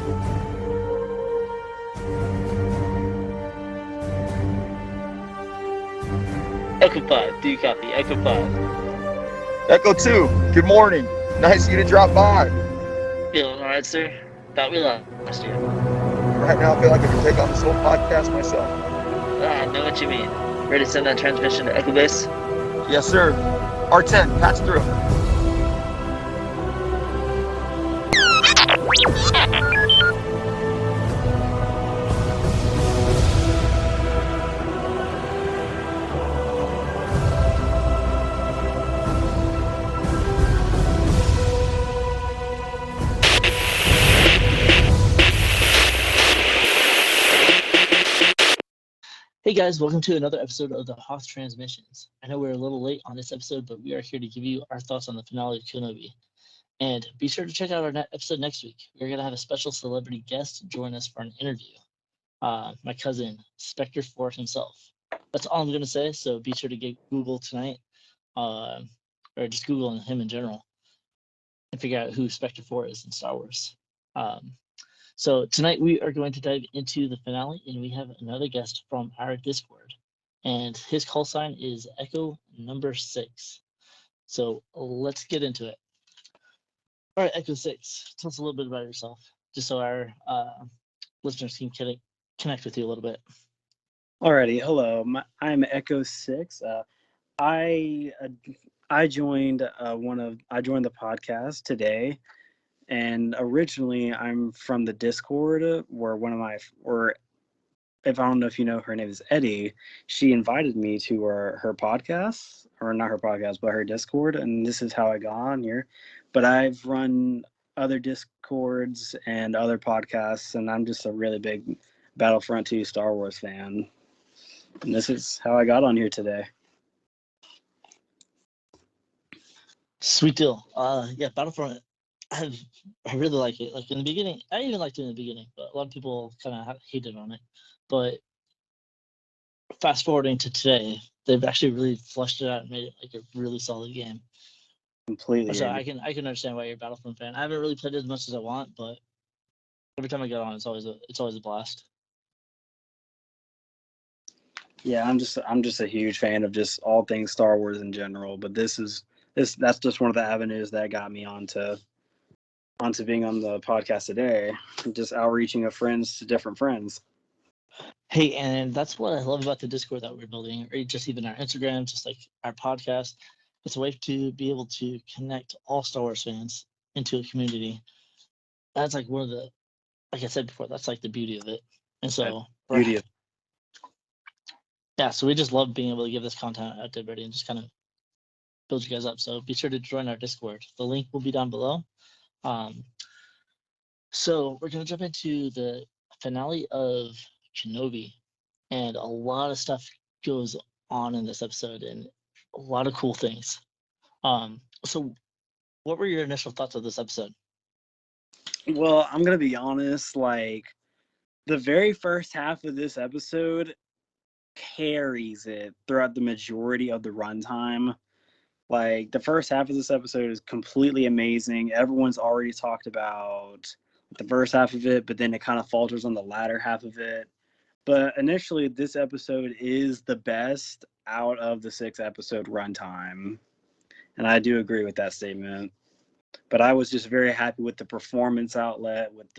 Echo 5, do you copy? Echo 5. Echo 2, good morning. Nice of you to drop by. Feeling alright, sir? Thought we lost you. Right now, I feel like I can take on this whole podcast myself. I know what you mean. Ready to send that transmission to Echo Base? Yes, sir. R10, patch through. Hey guys, welcome to another episode of the Hoth Transmissions. I know we're a little late on this episode, but we are here to give you our thoughts on the finale of Kenobi. And be sure to check out our episode next week. We're going to have a special celebrity guest join us for an interview. My cousin, Spectre 4 himself. That's all I'm going to say, so be sure to get Google tonight, or just Google him in general, and figure out who Spectre 4 is in Star Wars. So tonight we are going to dive into the finale, and we have another guest from our Discord, and his call sign is Echo number 6. So let's get into it. All right, Echo 6, tell us a little bit about yourself, just so our listeners can connect with you a little bit. Alrighty, hello. I'm Echo 6. I joined the podcast today. And originally, I'm from the Discord, where if I don't know if you know, her name is Eddie. She invited me to her podcast, or not her podcast, but her Discord, and this is how I got on here. But I've run other Discords and other podcasts, and I'm just a really big Battlefront 2 Star Wars fan. And this is how I got on here today. Sweet deal. Yeah, Battlefront. I really like it. Like in the beginning, I even liked it in the beginning, but a lot of people kind of hated on it. But fast forwarding to today, they've actually really fleshed it out and made it like a really solid game. Completely. So I can understand why you're a Battlefront fan. I haven't really played it as much as I want, but every time I get on, it's always a blast. Yeah, I'm just a huge fan of just all things Star Wars in general. But that's just one of the avenues that got me onto being on the podcast today, just outreaching of friends to different friends. Hey, and that's what I love about the Discord that we're building, or just even our Instagram, just like our podcast. It's a way to be able to connect all Star Wars fans into a community. That's like one of the, like I said before, that's like the beauty of it. And so, yeah, so we just love being able to give this content out to everybody and just kind of build you guys up. So be sure to join our Discord. The link will be down below. So we're going to jump into the finale of Kenobi, and a lot of stuff goes on in this episode and a lot of cool things. So what were your initial thoughts of this episode? Well, I'm going to be honest, like the very first half of this episode carries it throughout the majority of the runtime. Like the first half of this episode is completely amazing. Everyone's already talked about the first half of it, but then it kind of falters on the latter half of it. But initially, this episode is the best out of the 6-episode runtime. And I do agree with that statement. But I was just very happy with the performance outlet, with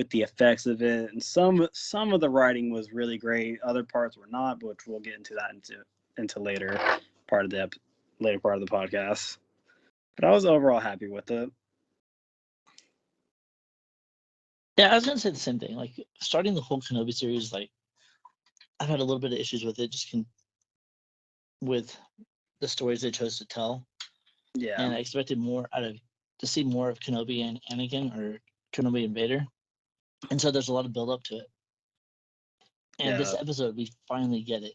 the effects of it. And some of the writing was really great. Other parts were not, but we'll get into that into later part of the podcast. But I was overall happy with it. Yeah, I was gonna say the same thing. Like starting the whole Kenobi series, like I've had a little bit of issues with it, with the stories they chose to tell. Yeah. And I expected to see more of Kenobi and Anakin, or Kenobi and Vader. And so there's a lot of build up to it. And this episode, we finally get it.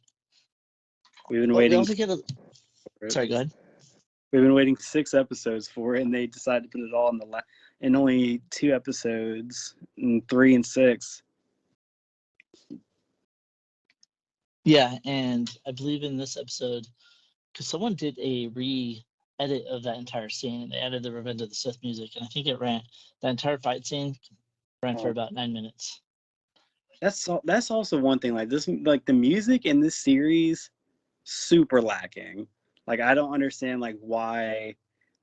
We've been waiting. We also get Sorry, go ahead. We've been waiting 6 episodes for it, and they decided to put it all in only 2 episodes, in 3 and 6. Yeah, and I believe in this episode, because someone did a re-edit of that entire scene, and they added the Revenge of the Sith music, and I think it ran that entire fight scene ran for about 9 minutes. That's also one thing. Like this, like the music in this series, super lacking. Like I don't understand like why,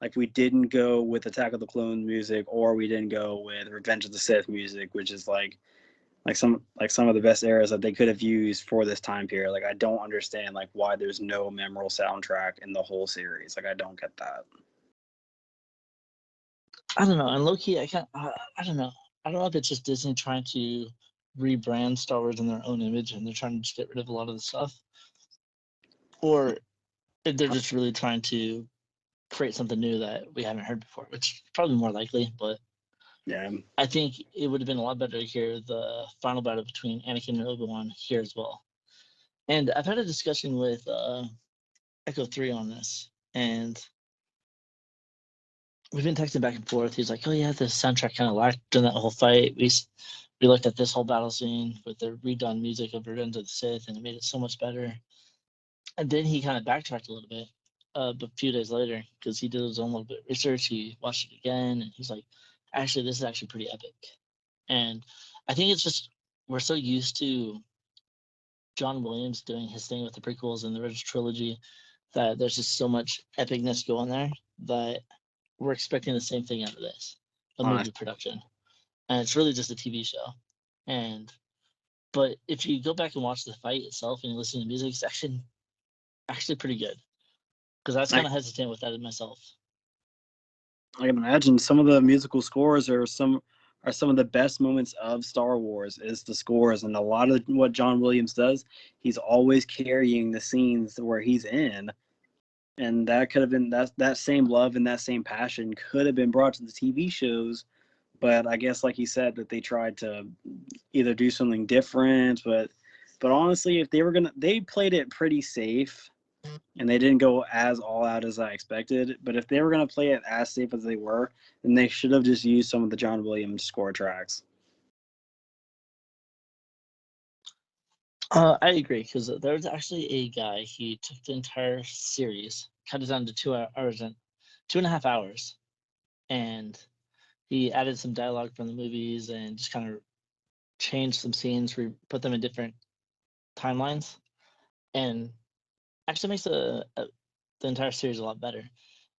like we didn't go with Attack of the Clones music, or we didn't go with Revenge of the Sith music, which is like some of the best eras that they could have used for this time period. Like I don't understand like why there's no memorable soundtrack in the whole series. Like I don't get that. I don't know. And low key, I don't know. I don't know if it's just Disney trying to rebrand Star Wars in their own image, and they're trying to just get rid of a lot of the stuff, or if they're just really trying to create something new that we haven't heard before, which is probably more likely. But Yeah. I think it would have been a lot better to hear the final battle between Anakin and Obi-Wan here as well. And I've had a discussion with Echo 3 on this, and we've been texting back and forth. He's like, "Oh yeah, the soundtrack kind of lacked during that whole fight. We looked at this whole battle scene with the redone music of Revenge of the Sith, and it made it so much better." And then he kind of backtracked a little bit, but a few days later, because he did his own little bit of research. He watched it again, and he's like, "Actually, this is actually pretty epic." And I think it's just we're so used to John Williams doing his thing with the prequels and the original trilogy that there's just so much epicness going there that we're expecting the same thing out of this, a movie production, and it's really just a TV show. And but if you go back and watch the fight itself and you listen to the music, it's actually pretty good. Because I was kind of hesitant with that in myself. I can imagine some of the musical scores are some of the best moments of Star Wars is the scores, and a lot of what John Williams does, he's always carrying the scenes where he's in, and that could have been that same love and that same passion could have been brought to the TV shows, but I guess like you said that they tried to either do something different, but honestly, if they played it pretty safe and they didn't go as all out as I expected. But if they were going to play it as safe as they were, then they should have just used some of the John Williams score tracks. I agree, because there's actually a guy, he took the entire series, cut it down to 2 hours and 2.5 hours, and he added some dialogue from the movies and just kind of changed some scenes, put them in different timelines, and actually makes the entire series a lot better.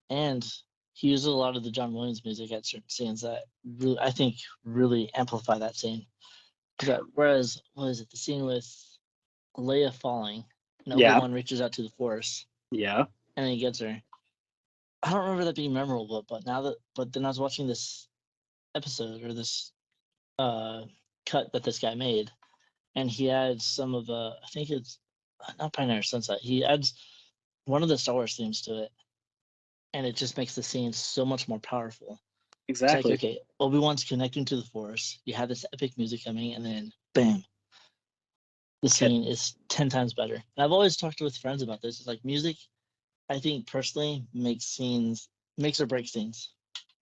And he uses a lot of the John Williams music at certain scenes that really, I think, really amplify that scene. Whereas, what is it, the scene with Leia falling, and Yeah. Obi-Wan reaches out to the Force, Yeah. and then he gets her. I don't remember that being memorable, but then I was watching this episode or this cut that this guy made, and he adds some of I think it's not Pioneer Sunset. He adds one of the Star Wars themes to it, and it just makes the scene so much more powerful. Exactly. It's like, okay, Obi-Wan's connecting to the Force. You have this epic music coming, and then bam, the scene is 10 times better. And I've always talked with friends about this. It's like music, I think personally, makes or breaks scenes.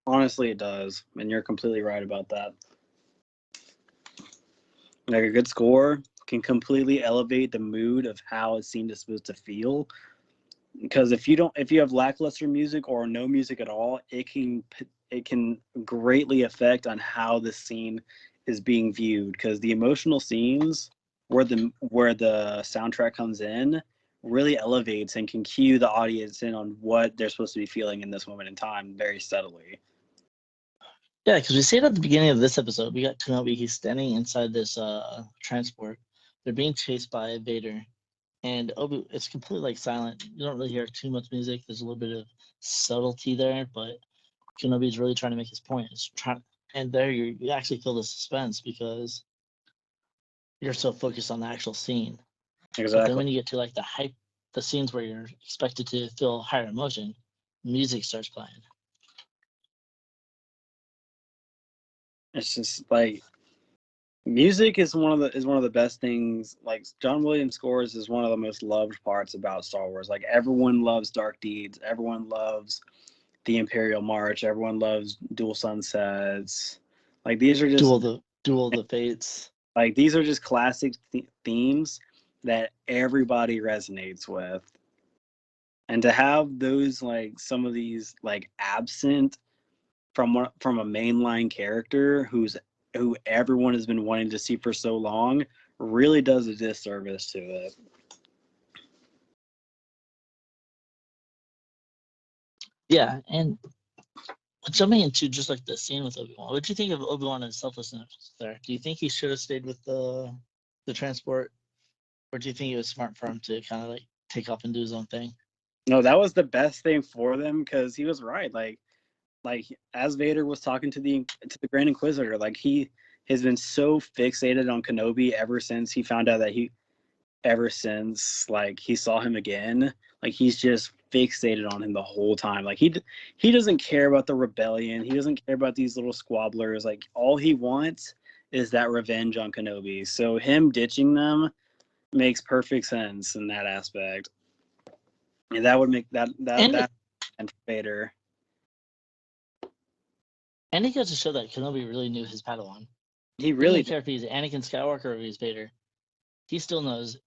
Honestly, it does. And you're completely right about that. Like a good score can completely elevate the mood of how a scene is supposed to feel. Because if you have lackluster music or no music at all, it can greatly affect on how the scene is being viewed. Because the emotional scenes where the soundtrack comes in really elevates and can cue the audience in on what they're supposed to be feeling in this moment in time very steadily. Yeah, because we see it at the beginning of this episode. We got Kenobi. He's standing inside this transport. They're being chased by Vader, and it's completely like silent. You don't really hear too much music. There's a little bit of subtlety there, but Kenobi's really trying to make his point. And there you actually feel the suspense because you're so focused on the actual scene. Exactly. But then when you get to like the scenes where you're expected to feel higher emotion, music starts playing. It's just like music is one of the best things. Like John Williams scores is one of the most loved parts about Star Wars. Like everyone loves Dark Deeds. Everyone loves the Imperial March. Everyone loves Dual Sunsets. Like these are just Duel the Fates. like these are just classic themes that everybody resonates with. And to have those like some of these like absent from a mainline character who's who everyone has been wanting to see for so long, really does a disservice to it. Yeah, and jumping into just like the scene with Obi-Wan, what did you think of Obi-Wan and selflessness there? Do you think he should have stayed with the transport, or do you think it was smart for him to kind of like take off and do his own thing? No, that was the best thing for them, because he was right. Like as Vader was talking to the Grand Inquisitor, like he has been so fixated on Kenobi ever since he found out that ever since like he saw him again, like he's just fixated on him the whole time. Like he doesn't care about the rebellion. He doesn't care about these little squabblers. Like all he wants is that revenge on Kenobi. So him ditching them makes perfect sense in that aspect. And that would make that and Vader. And he got to show that Kenobi really knew his Padawan. He really didn't care if he's Anakin Skywalker or if he's Vader. He still knows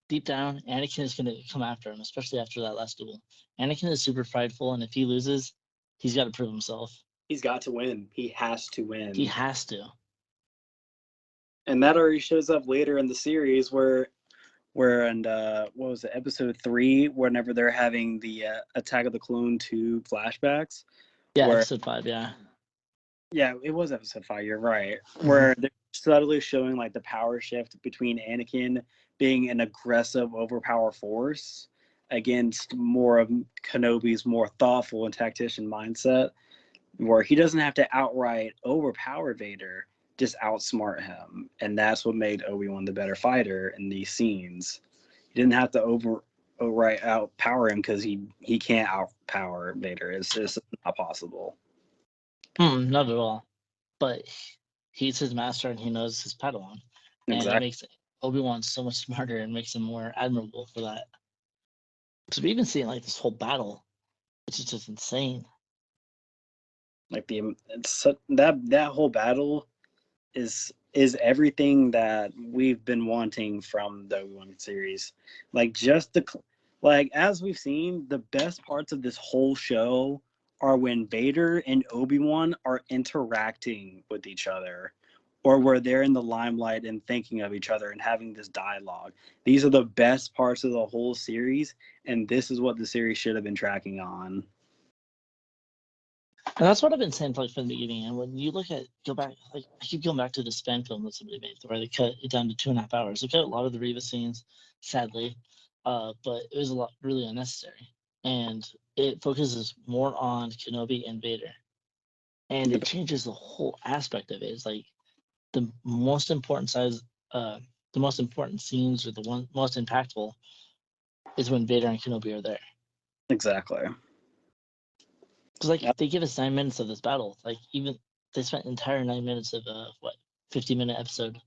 deep down Anakin is going to come after him, especially after that last duel. Anakin is super prideful, and if he loses, he's got to prove himself. He's got to win. He has to win. He has to. And that already shows up later in the series where and what was it, episode 3, whenever they're having the Attack of the Clone 2 flashbacks. Yeah, episode 5, yeah. Yeah, it was episode 5, you're right. Where they're subtly showing like the power shift between Anakin being an aggressive, overpowered force against more of Kenobi's more thoughtful and tactician mindset, where he doesn't have to outright overpower Vader, just outsmart him. And that's what made Obi-Wan the better fighter in these scenes. He didn't have to outright outpower him, because he can't outpower Vader. It's just not possible. Not at all. But he's his master and he knows his Padawan. And it makes Obi-Wan so much smarter and makes him more admirable for that. So we've been seeing like this whole battle, which is just insane. Like that whole battle is everything that we've been wanting from the Obi-Wan series. Like just as we've seen, the best parts of this whole show are when Vader and Obi-Wan are interacting with each other, or where they're in the limelight and thinking of each other and having this dialogue. These are the best parts of the whole series, and this is what the series should have been tracking on. And that's what I've been saying like from the beginning. And when you go back, like I keep going back to the Span film that somebody made, where they cut it down to 2.5 hours. They cut a lot of the Reva scenes, sadly, but it was a lot really unnecessary. And it focuses more on Kenobi and Vader, and it changes the whole aspect of it. It's like the most important scenes, or the most most impactful, is when Vader and Kenobi are there. Exactly. Because they give us 9 minutes of this battle. Like even they spent an entire 9 minutes of 50-minute episode.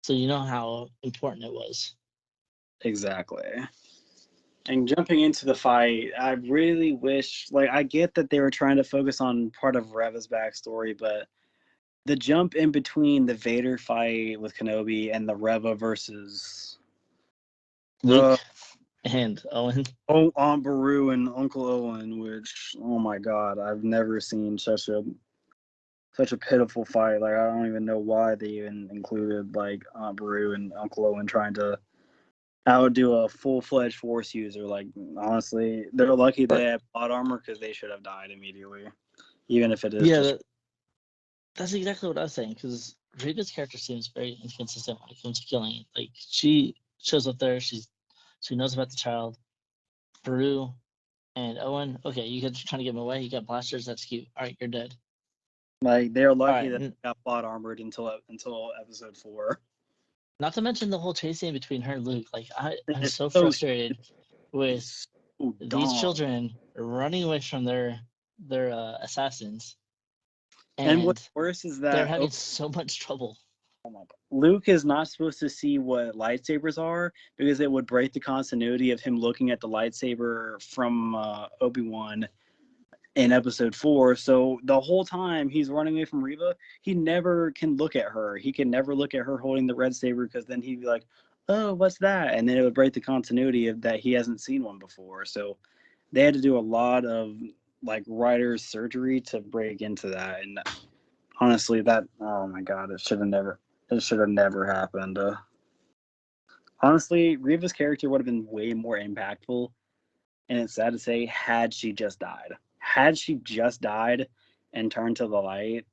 So you know how important it was. Exactly. And jumping into the fight, I really wish, I get that they were trying to focus on part of Reva's backstory, but the jump in between the Vader fight with Kenobi and the Reva versus Luke and Owen. Aunt Beru and Uncle Owen, which, oh my God, I've never seen such a pitiful fight. I don't even know why they even included Aunt Beru and Uncle Owen trying to outdo a full-fledged Force user. Honestly, they're lucky they have plot armor, because they should have died immediately, even if it is that's exactly what I was saying, because Reva's character seems very inconsistent when it comes to killing. She shows up there, she knows about the child. Beru and Owen, okay, you guys are trying to get him away, you got blasters, that's cute. All right, you're dead. They're lucky that they got plot armored until episode 4. Not to mention the whole chase scene between her and Luke. I'm so frustrated with these children running away from their assassins. And what's worse is that they're having so much trouble. Luke is not supposed to see what lightsabers are, because it would break the continuity of him looking at the lightsaber from Obi-Wan in episode 4. So the whole time he's running away from Reva, he never can look at her. He can never look at her holding the red saber, because then he'd be like, oh, what's that? And then it would break the continuity of that he hasn't seen one before. So they had to do a lot of writer's surgery to break into that. And Honestly, oh my god, it should have never happened. Honestly, Reva's character would have been way more impactful, and it's sad to say, had she just died. Had she just died and turned to the light,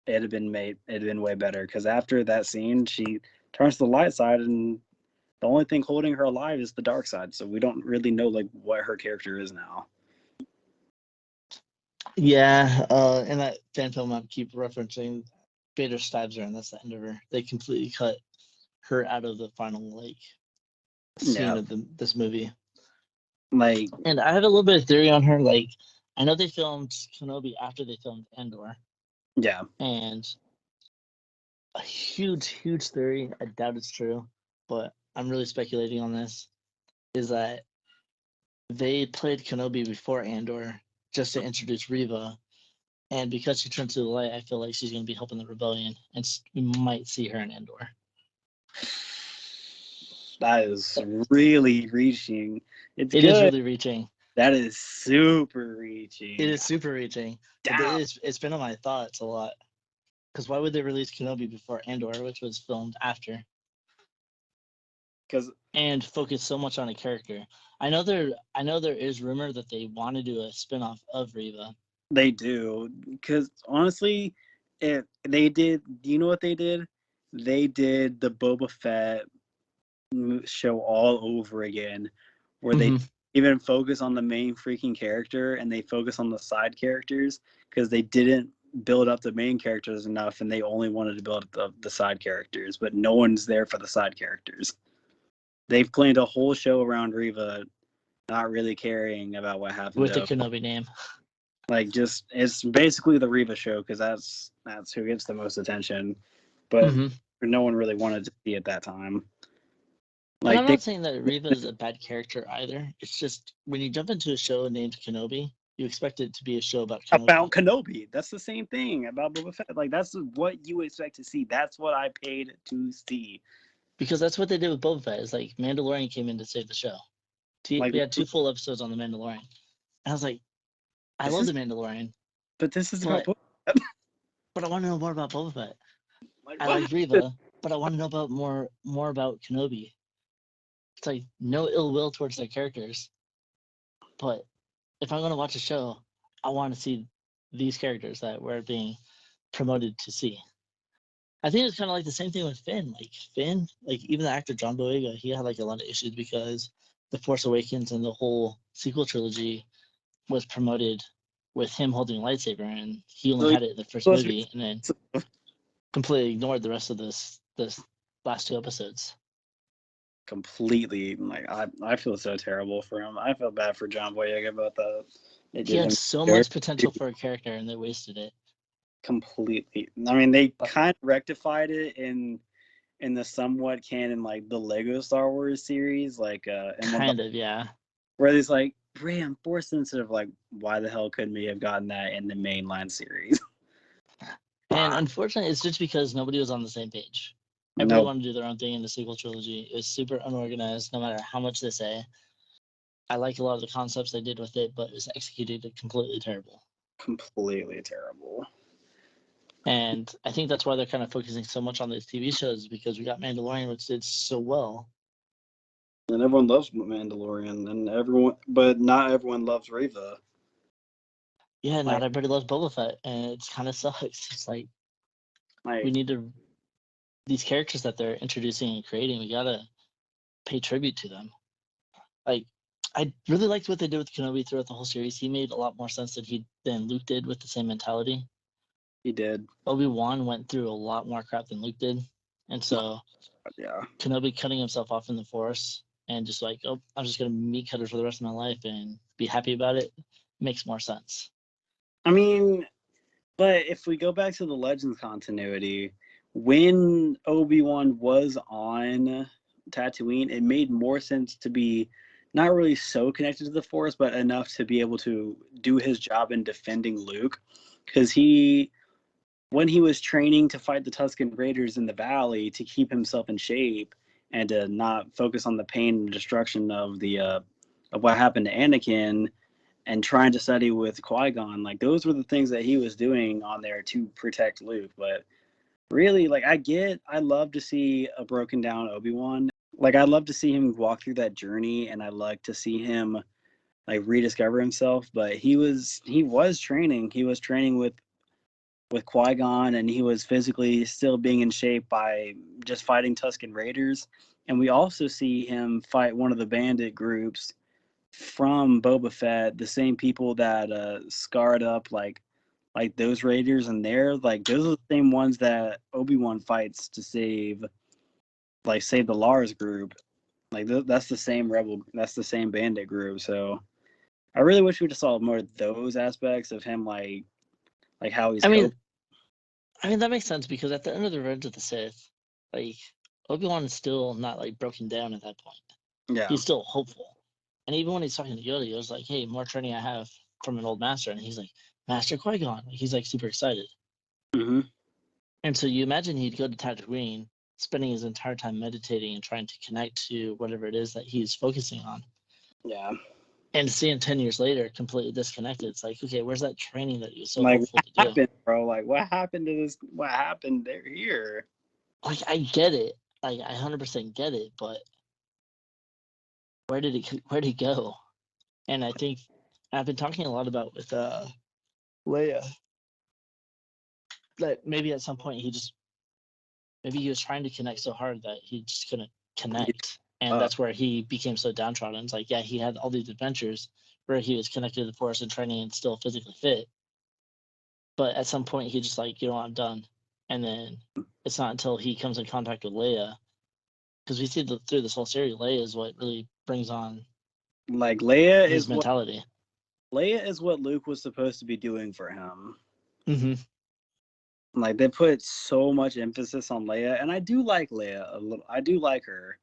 it'd have been way better. Because after that scene, she turns to the light side, and the only thing holding her alive is the dark side. So we don't really know like what her character is now. Yeah, in that fan film I keep referencing, Vader stabs her, and that's the end of her. They completely cut her out of the final like scene of this movie. Like, and I have a little bit of theory on her. Like, I know they filmed Kenobi after they filmed Endor, yeah, and a huge theory. I doubt it's true, but I'm really speculating on this. Is that they played Kenobi before Andor just to introduce Reva, and because she turned to the light, I feel like she's going to be helping the rebellion, and we might see her in Andor. that is really reaching. It is really reaching. That is super reaching. It is super reaching. It's been on my thoughts a lot. Because why would they release Kenobi before Andor, which was filmed after? And focus so much on a character. I know there is rumor that they want to do a spinoff of Reva. They do, because honestly, they did. Do you know what they did? They did the Boba Fett show all over again, where they even focus on the main freaking character and they focus on the side characters because they didn't build up the main characters enough and they only wanted to build up the side characters, but no one's there for the side characters. They've planned a whole show around Reva, not really caring about what happened with the Kenobi name. Like, just it's basically the Reva show because that's who gets the most attention, but no one really wanted to see at that time. Like, and I'm not saying that Reva is a bad character either. It's just when you jump into a show named Kenobi, you expect it to be a show about Kenobi. About Kenobi. That's the same thing about Boba Fett. Like, that's what you expect to see. That's what I paid to see. Because that's what they did with Boba Fett. Is like Mandalorian came in to save the show. We had 2 full episodes on the Mandalorian. And I was like, I love the Mandalorian. But this is about Boba Fett. But I want to know more about Boba Fett. I like Reva, but I want to know about more about Kenobi. It's like no ill will towards their characters. But if I'm going to watch a show, I want to see these characters that we're being promoted to see. I think it's kind of like the same thing with Finn. Like even the actor John Boyega, he had like a lot of issues because The Force Awakens and the whole sequel trilogy was promoted with him holding a lightsaber, and he only had it in the first movie, and then completely ignored the rest of this last 2 episodes. Completely, like I feel so terrible for him. I feel bad for John Boyega about that. He had so much potential for a character, and they wasted it. Completely. I mean, they kind of rectified it in the somewhat canon, like the Lego Star Wars series, like yeah. Where there's like, Ray, I'm force sensitive. Like, why the hell couldn't we have gotten that in the mainline series? And unfortunately, it's just because nobody was on the same page. Everybody wanted to do their own thing in the sequel trilogy. It was super unorganized, no matter how much they say. I like a lot of the concepts they did with it, but it was executed completely terrible. Completely terrible. And I think that's why they're kind of focusing so much on these TV shows, because we got Mandalorian, which did so well. And everyone loves Mandalorian, but not everyone loves Reva. Yeah, not everybody loves Boba Fett, and it's kind of sucks. It's like we need these characters that they're introducing and creating, we gotta pay tribute to them. Like, I really liked what they did with Kenobi throughout the whole series. He made a lot more sense than Luke did with the same mentality. He did. Obi-Wan went through a lot more crap than Luke did. And so Kenobi cutting himself off in the Force and just like, oh, I'm just going to meat cutter for the rest of my life and be happy about it makes more sense. I mean, but if we go back to the Legends continuity, when Obi-Wan was on Tatooine, it made more sense to be not really so connected to the Force, but enough to be able to do his job in defending Luke. Because when he was training to fight the Tusken Raiders in the valley to keep himself in shape and to not focus on the pain and destruction of of what happened to Anakin, and trying to study with Qui-Gon. Like, those were the things that he was doing on there to protect Luke. But really, like, I love to see a broken down Obi-Wan. Like, I'd love to see him walk through that journey, and I like to see him like rediscover himself. But he was training. He was training with Qui-Gon, and he was physically still being in shape by just fighting Tusken Raiders. And we also see him fight one of the bandit groups from Boba Fett, the same people that scarred up like those Raiders, and they're like those are the same ones that Obi-Wan fights to save the Lars group. Like that's the same bandit group. So I really wish we just saw more of those aspects of him, like how he's coping. I mean that makes sense because at the end of the Revenge of the Sith, like Obi-Wan is still not like broken down at that point. Yeah, He's still hopeful. And even when he's talking to Yoda, he was like, "Hey, more training I have from an old master," and he's like, "Master Qui-Gon." He's like super excited. mm-hmm. And so you imagine he'd go to Tatooine, spending his entire time meditating and trying to connect to whatever it is that he's focusing on. Yeah. And to see him 10 years later completely disconnected, it's like, okay, where's that training that you were so Like, hopeful what to do? happened, bro? Like, what happened to this? What happened there here? Like, I get it. Like, I 100% get it, but where did he go? And I think I've been talking a lot about with Leia that maybe at some point maybe he was trying to connect so hard that he just couldn't connect. And that's where he became so downtrodden. It's like, yeah, he had all these adventures where he was connected to the Force and training and still physically fit. But at some point, he just like, you know, I'm done. And then it's not until he comes in contact with Leia, because we see through this whole series, Leia is what really brings on like his mentality. Leia is what Luke was supposed to be doing for him. Mm-hmm. Like, they put so much emphasis on Leia, and I do like Leia a little. I do like her.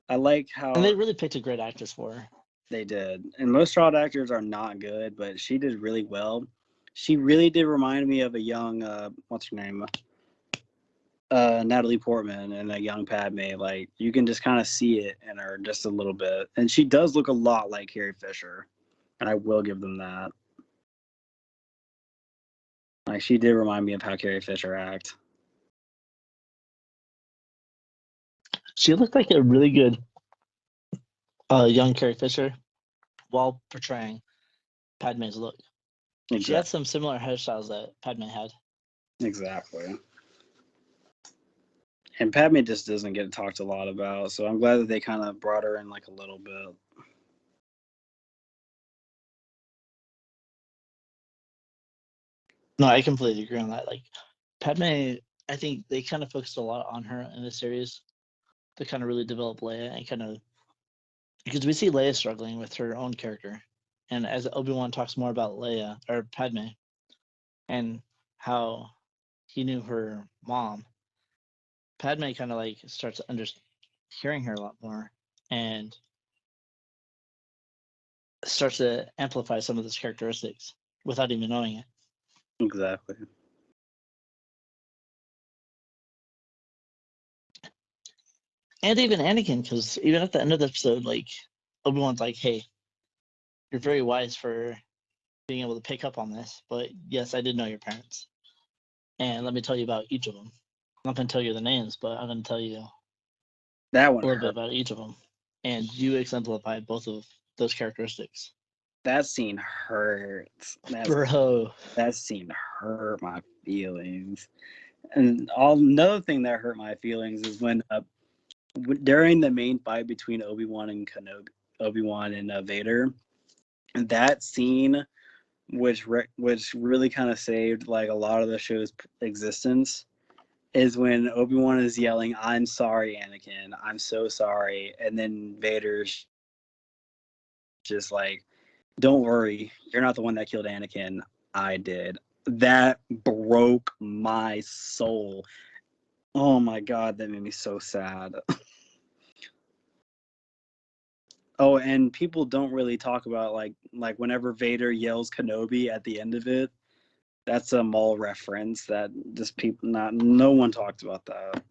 I like how And they really picked a great actress for her. they did. And most child actors are not good, but she did really well. She really did remind me of a young what's her name? Natalie Portman and a young Padme. Like, you can just kind of see it in her just a little bit. And she does look a lot like Carrie Fisher. And I will give them that. Like, she did remind me of how Carrie Fisher acts. She looked like a really good young Carrie Fisher while portraying Padme's look. Exactly. She had some similar hairstyles that Padme had. Exactly. And Padme just doesn't get talked a lot about, so I'm glad that they kind of brought her in like a little bit. No, I completely agree on that. Like, Padme, I think they kind of focused a lot on her in the series to kind of really develop Leia and kind of, because we see Leia struggling with her own character. And as Obi-Wan talks more about Leia or Padme and how he knew her mom, Padme kind of like starts hearing her a lot more and starts to amplify some of those characteristics without even knowing it. Exactly. And even Anakin, because even at the end of the episode, like Obi-Wan's like, "Hey, you're very wise for being able to pick up on this, but yes, I did know your parents, and let me tell you about each of them. I'm not going to tell you the names, but I'm going to tell you That a one little bit hurt. about each of them, and you exemplify both of those characteristics." That scene hurts. Bro, That scene hurt my feelings. And another thing that hurt my feelings is when during the main fight between Obi-Wan and Vader, that scene, which really kind of saved like a lot of the show's existence, is when Obi-Wan is yelling, "I'm sorry, Anakin. I'm so sorry," and then Vader's just like, "Don't worry, you're not the one that killed Anakin. I did." That broke my soul. Oh my god, that made me so sad. Oh, and people don't really talk about like whenever Vader yells Kenobi at the end of it, that's a Maul reference that just no one talked about that.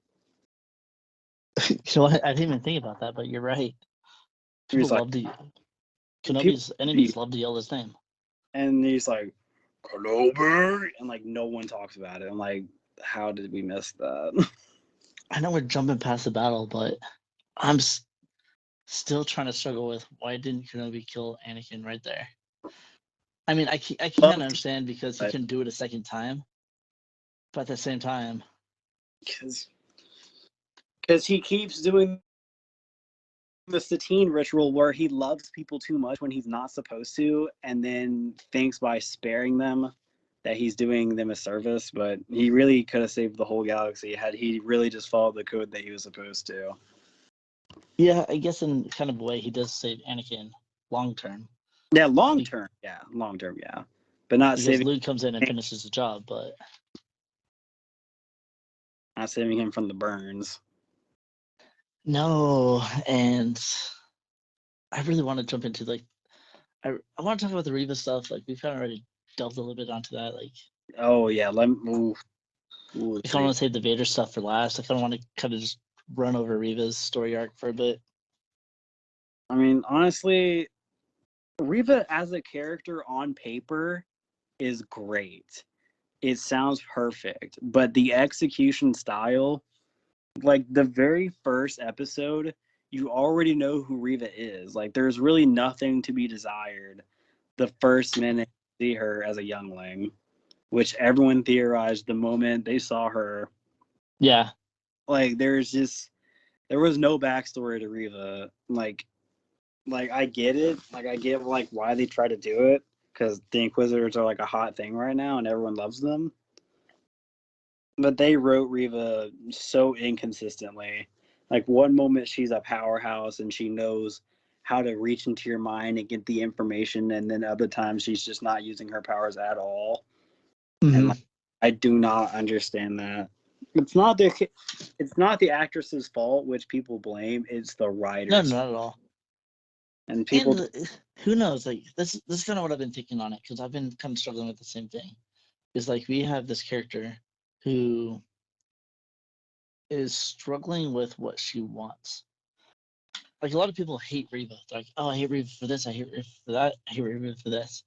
you know what? I didn't even think about that, but you're right. People Like, love to. Kenobi's enemies love to yell his name. and he's like, Kenobi, and like no one talks about it. I'm like, how did we miss that? I know we're jumping past the battle, but I'm still trying to struggle with why didn't Kenobi kill Anakin right there? I mean, I can kind of understand because he couldn't do it a second time, but at the same time, because he keeps doing the Satine ritual where he loves people too much when he's not supposed to, and then thinks by sparing them that he's doing them a service. But he really could have saved the whole galaxy had he really just followed the code that he was supposed to. yeah, I guess in kind of a way he does save Anakin long term. Yeah, long term, yeah, but not because saving. Luke comes in and finishes the job, but Not saving him from the burns. no, and I really want to jump into like I want to talk about the Reva stuff. Like we've kind of already delved a little bit onto that. Like, Oh yeah, let me. I kind of want to save the Vader stuff for last. I kind of want to kind of just run over Reva's story arc for a bit. I mean, honestly, Reva as a character on paper is great. It sounds perfect, but the execution style, like the very first episode, you already know who Reva is. Like, there's really nothing to be desired the first minute you see her as a youngling, which everyone theorized the moment they saw her. Yeah. Like, there was no backstory to Reva. Like I get it. Like, I get like why they try to do it, because the Inquisitors are like a hot thing right now and everyone loves them. But they wrote Reva so inconsistently. Like, one moment she's a powerhouse and she knows how to reach into your mind and get the information, and then other times she's just not using her powers at all. Mm-hmm. And like, I do not understand that. It's not the actress's fault, which people blame. It's the writers. No, not at all. And people. And who knows? Like this is kind of what I've been thinking on it, because I've been kind of struggling with the same thing. Is like we have this character who is struggling with what she wants. Like a lot of people hate Reva. They're like, oh, I hate Reva for this. I hate Reva for that. I hate Reva for this.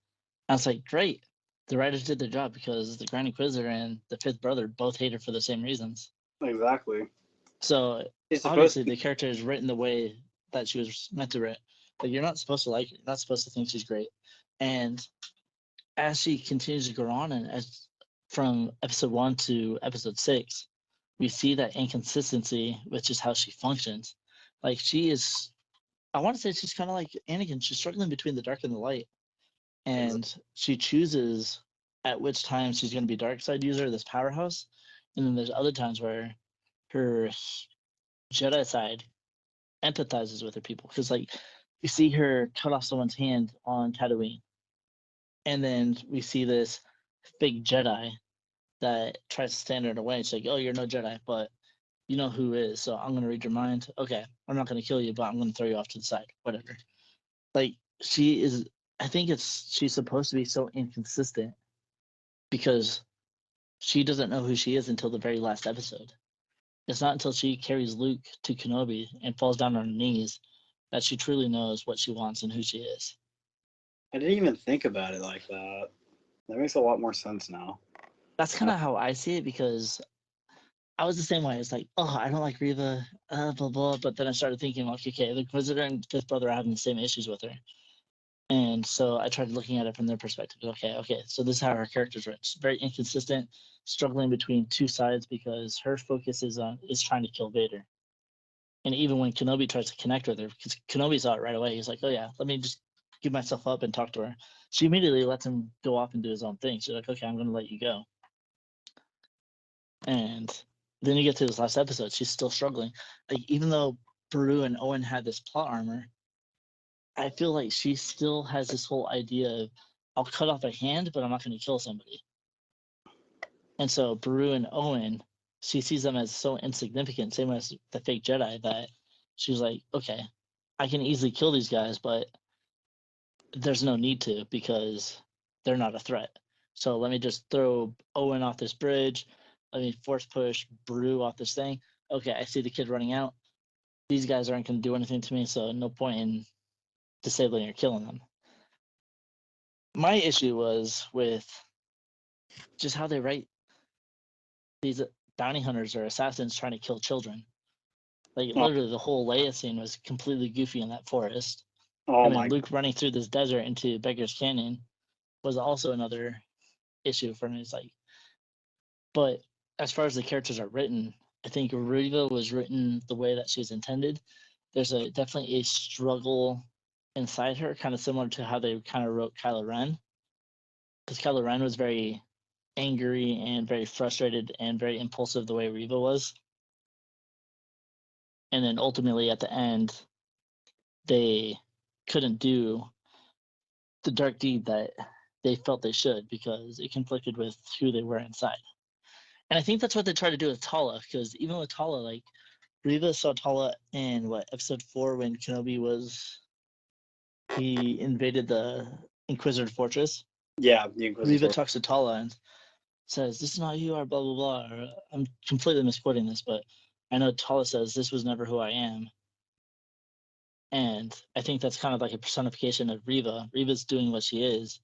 And it's like, great. The writers did their job, because the Grand Inquisitor and the Fifth Brother both hate her for the same reasons. Exactly. So obviously the character is written the way that she was meant to write. Like, you're not supposed to like her. You're not supposed to think she's great. And as she continues to grow on, and as from episode 1 to episode 6, we see that inconsistency, which is how she functions. Like, she is, I want to say she's kind of like Anakin. She's struggling between the dark and the light, and she chooses at which time she's going to be dark side user, this powerhouse, and then there's other times where her Jedi side empathizes with her people, because like we see her cut off someone's hand on Tatooine, and then we see this fake Jedi that tries to stand her in the way. It's like, oh, you're no Jedi, but you know who is, so I'm gonna read your mind. Okay, I'm not gonna kill you, but I'm gonna throw you off to the side. Whatever. Like, she is. I think she's supposed to be so inconsistent because she doesn't know who she is until the very last episode. It's not until she carries Luke to Kenobi and falls down on her knees that she truly knows what she wants and who she is. I didn't even think about it like that. That makes a lot more sense now. That's kind of how I see it, because I was the same way. It's like, oh, I don't like Reva, blah, blah. But then I started thinking, like, okay, the Inquisitor and Fifth Brother are having the same issues with her. And so I tried looking at it from their perspective. Okay, so this is how her character's written. She's very inconsistent, struggling between two sides, because her focus is trying to kill Vader. And even when Kenobi tries to connect with her, because Kenobi saw it right away, he's like, oh yeah, let me just give myself up and talk to her. She immediately lets him go off and do his own thing. She's like, okay, I'm going to let you go. And then you get to this last episode, she's still struggling. Like, even though Beru and Owen had this plot armor, I feel like she still has this whole idea of, I'll cut off a hand, but I'm not going to kill somebody. And so Beru and Owen, she sees them as so insignificant, same as the fake Jedi, that she's like, okay, I can easily kill these guys, but there's no need to, because they're not a threat. So let me just throw Owen off this bridge. Let me force push Beru off this thing. Okay, I see the kid running out. These guys aren't going to do anything to me, so no point in disabling or killing them. My issue was with just how they write these bounty hunters or assassins trying to kill children. Like Oh, literally, the whole Leia scene was completely goofy in that forest. oh I my! mean, Luke running through this desert into Beggar's Canyon was also another issue for me. It's like, but as far as the characters are written, I think Riva was written the way that she's intended. There's definitely a struggle inside her, kind of similar to how they kind of wrote Kylo Ren, because Kylo Ren was very angry and very frustrated and very impulsive the way Riva was. And then ultimately at the end, they couldn't do the dark deed that they felt they should because it conflicted with who they were inside. And I think that's what they tried to do with Tala, because even with Tala, like Riva saw Tala in episode 4 when Kenobi he invaded the Inquisitor fortress. Yeah, the Riva Inquisitor. talks to Tala and says, "This is not who you are," blah blah blah. Or, I'm completely misquoting this, but I know Tala says, "This was never who I am." And I think that's kind of like a personification of Riva. Riva's doing what she is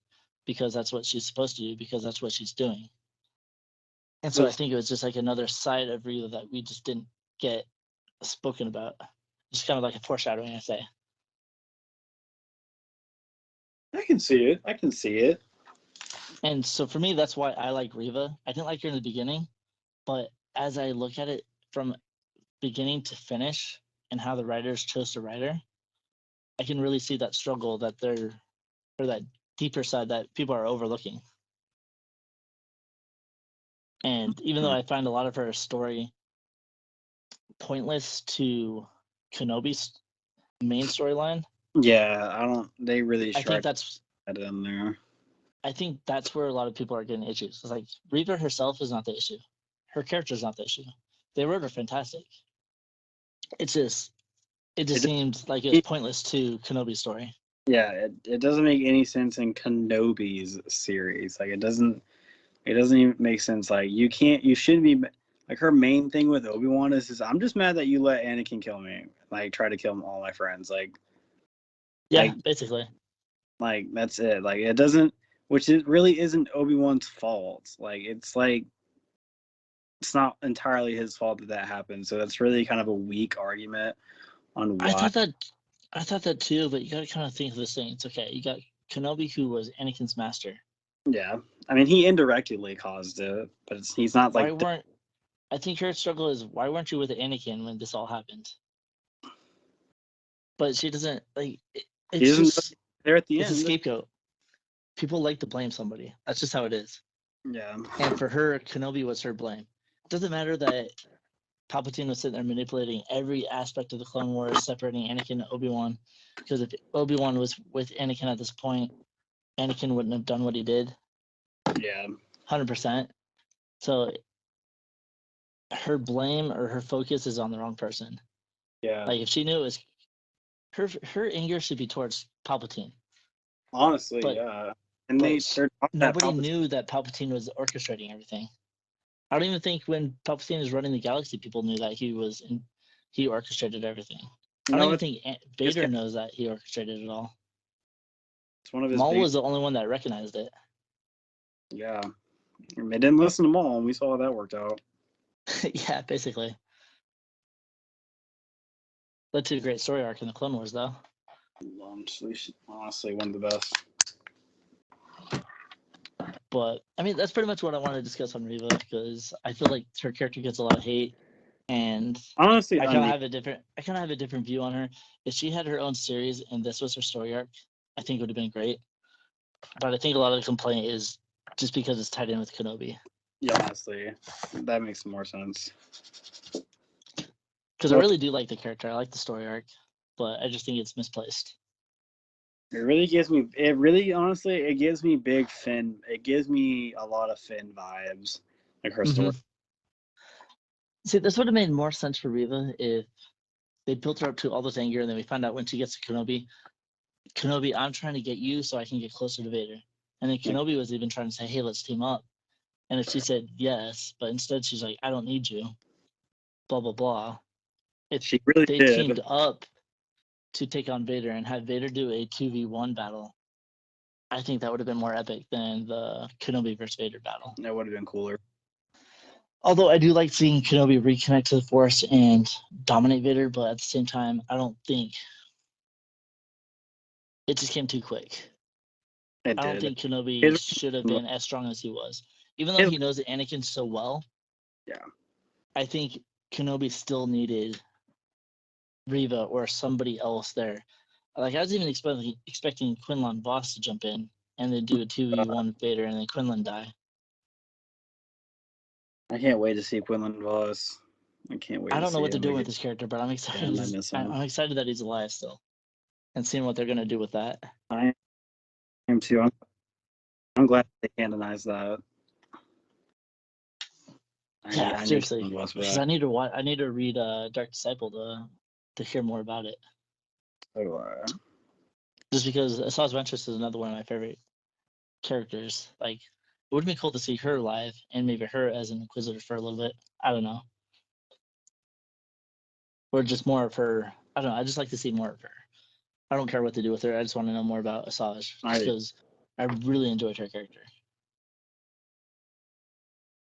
because that's what she's supposed to do, because that's what she's doing. And so I think it was just like another side of Riva that we just didn't get spoken about. Just kind of like a foreshadowing, I say. I can see it. I can see it. And so for me, that's why I like Riva. I didn't like her in the beginning, but as I look at it from beginning to finish and how the writers chose to write her, I can really see that struggle that or that deeper side that people are overlooking. And even though I find a lot of her story pointless to Kenobi's main storyline, Yeah, I don't. They really I think tried that's that in there. I think that's where a lot of people are getting issues. It's like Reaver herself is not the issue. Her character is not the issue. They wrote her fantastic. It's just it just It, seemed like it was it pointless to Kenobi's story. yeah, it doesn't make any sense in Kenobi's series. Like it doesn't even make sense. Like you shouldn't be like her main thing with Obi-Wan is I'm just mad that you let Anakin kill me. Like try to kill all my friends. Yeah, Like basically. like that's it. Like it doesn't which it really isn't Obi-Wan's fault. It's not entirely his fault that happened. So that's really kind of a weak argument on I why. thought that I thought that too, but you gotta kind of think of this thing. It's okay. You got Kenobi who was Anakin's master. Yeah, I mean he indirectly caused it, but he's not Why like weren't I think her struggle is why weren't you with Anakin when this all happened? But she doesn't like he it's doesn't know just there at the it's a end. scapegoat. People like to blame somebody. That's just how it is. Yeah, And for her, Kenobi was her blame. It doesn't matter that Palpatine was sitting there manipulating every aspect of the Clone Wars, separating Anakin and Obi-Wan. Because if Obi-Wan was with Anakin at this point, Anakin wouldn't have done what he did. yeah, 100%. So her blame or her focus is on the wrong person. yeah. Like if she knew it was her anger should be towards Palpatine. Honestly, But yeah. And they're talking that nobody Palpatine. knew that Palpatine was orchestrating everything. I don't even think when Palpatine is running the galaxy, people knew that he orchestrated everything. I don't No, even think it's Vader knows that he orchestrated it all. one of his Maul big. was the only one that recognized it. Yeah, and they didn't listen to Maul, and we saw how that worked out. Yeah, basically. Led to a great story arc in the Clone Wars, though. Honestly, one of the best. But I mean, that's pretty much what I want to discuss on Reva because I feel like her character gets a lot of hate, and Honestly, I kind of have a different view on her. If she had her own series and this was her story arc, I think it would have been great. But I think a lot of the complaint is just because it's tied in with Kenobi. Yeah, honestly, that makes more sense. Because I really do like the character. I like the story arc, but I just think it's misplaced. It really gives me. It really, honestly, it gives me big Finn. It gives me a lot of Finn vibes, like her story. See, this would have made more sense for Reva if they built her up to all this anger, and then we find out when she gets to Kenobi, I'm trying to get you so I can get closer to Vader. And then Like, Kenobi was even trying to say, hey, let's team up. And if she said yes, but instead she's like, I don't need you, blah, blah, blah. If she really they did. teamed up to take on Vader and have Vader do a 2v1 battle, I think that would have been more epic than the Kenobi versus Vader battle. That would have been cooler. Although I do like seeing Kenobi reconnect to the Force and dominate Vader, but at the same time, I don't think it just came too quick. I don't think Kenobi should have been as strong as he was. Even though he knows Anakin so well, yeah, I think Kenobi still needed Reva or somebody else there. Like I was even expecting Quinlan Voss to jump in and then do a 2v1 Vader and then Quinlan die. I can't wait to see Quinlan Voss. I can't wait. I don't know what they're doing with him. this character, but I'm excited. Damn, I miss him. I'm excited that he's alive still, and seeing what they're gonna do with that. I am too. I'm glad they canonized that. Yeah, seriously, Quinlan Voss for because that. I need to watch. I need to read Dark Disciple to hear more about it. So, Just because Asajj Ventress is another one of my favorite characters. Like, it would be cool to see her live and maybe her as an Inquisitor for a little bit. I don't know. Or just more of her. I don't know. I just like to see more of her. I don't care what they do with her. I just want to know more about Asajj because I really enjoyed her character.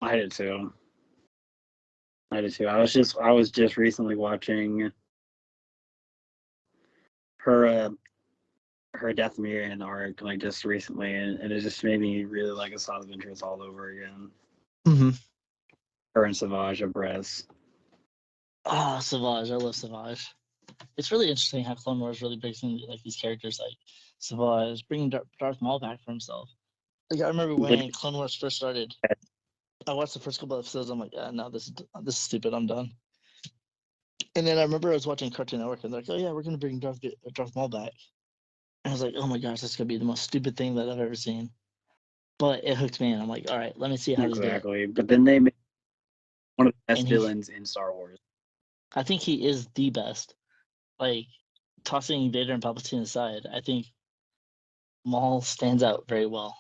I did too. I was just recently watching her Death Mirror arc like just recently, and it just made me really like Asajj Ventress all over again. Mm-hmm. Her and Savage Abreast. Oh, Savage. I love Savage. It's really interesting how Clone Wars really breaks into like these characters like Savage, bringing Darth Maul back for himself. Like I remember when Clone Wars first started, I watched the first couple episodes. I'm like, no, this is stupid. I'm done. And then I remember I was watching Cartoon Network and they're like, oh yeah, we're gonna bring Darth Maul back. And I was like, oh my gosh, that's gonna be the most stupid thing that I've ever seen. But it hooked me in. I'm like, all right, let me see how they do it. Exactly. But then they made one of the best villains in Star Wars. I think he is the best. Like tossing Vader and Palpatine aside, I think Maul stands out very well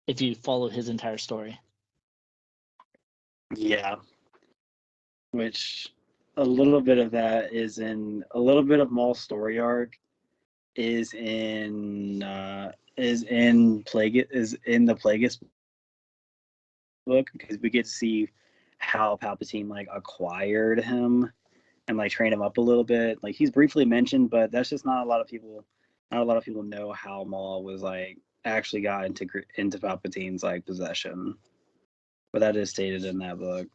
if you follow his entire story. Yeah. Which a little bit of that is in a little bit of Maul's story arc is in the Plagueis book, because we get to see how Palpatine like acquired him and like trained him up a little bit. Like he's briefly mentioned, but that's just not a lot of people know how Maul was like actually got into Palpatine's like possession. But that is stated in that book.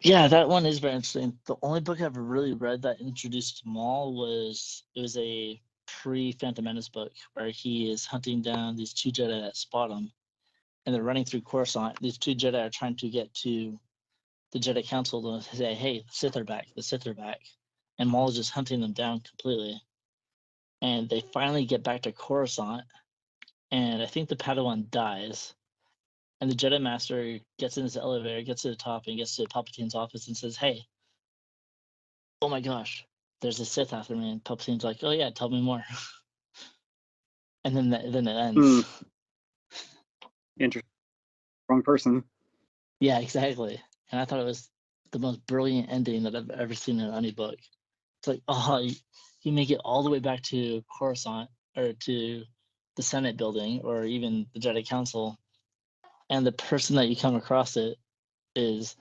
Yeah, that one is very interesting. The only book I've really read that introduced Maul was a pre-Phantom Menace book where he is hunting down these two Jedi that spot him, and they're running through Coruscant. These two Jedi are trying to get to the Jedi Council to say, "Hey, the Sith are back! The Sith are back!" And Maul is just hunting them down completely. And they finally get back to Coruscant, and I think the Padawan dies. And the Jedi Master gets in his elevator, gets to the top, and gets to Palpatine's office and says, "Hey, oh my gosh, there's a Sith after me." And Palpatine's like, "Oh yeah, tell me more." And then it ends. Interesting. Wrong person. Yeah, exactly. And I thought it was the most brilliant ending that I've ever seen in any book. It's like, oh, you make it all the way back to Coruscant or to the Senate building or even the Jedi Council, and the person that you come across it is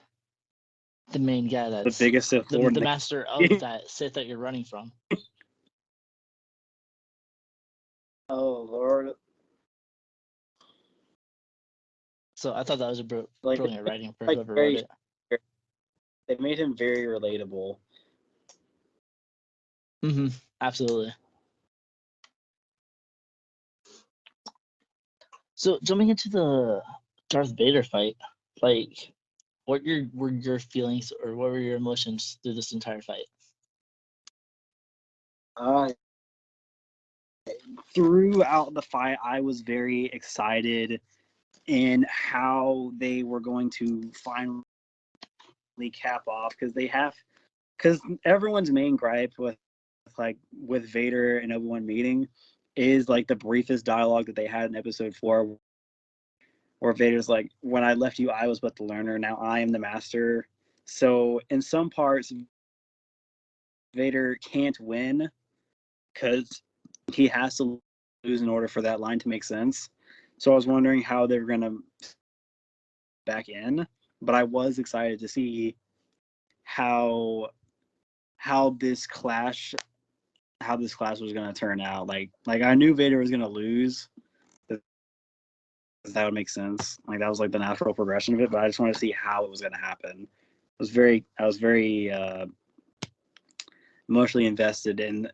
the main guy that's the biggest Sith Lord, the master of that Sith that you're running from. Oh Lord. So I thought that was a brilliant writing for whoever wrote it. They made him very relatable. Mm-hmm. Absolutely. So jumping into the Darth Vader fight, like, what were your feelings or what were your emotions through this entire fight? Throughout the fight, I was very excited in how they were going to finally cap off, because everyone's main gripe with Vader and Obi-Wan meeting is like the briefest dialogue that they had in episode 4, where Vader's like, "When I left you, I was but the learner. Now I am the master." So in some parts, Vader can't win because he has to lose in order for that line to make sense. So I was wondering how they were going to back in, but I was excited to see how this clash was going to turn out. Like I knew Vader was going to lose. That would make sense. Like that was like the natural progression of it, but I just wanted to see how it was going to happen. I was very emotionally invested in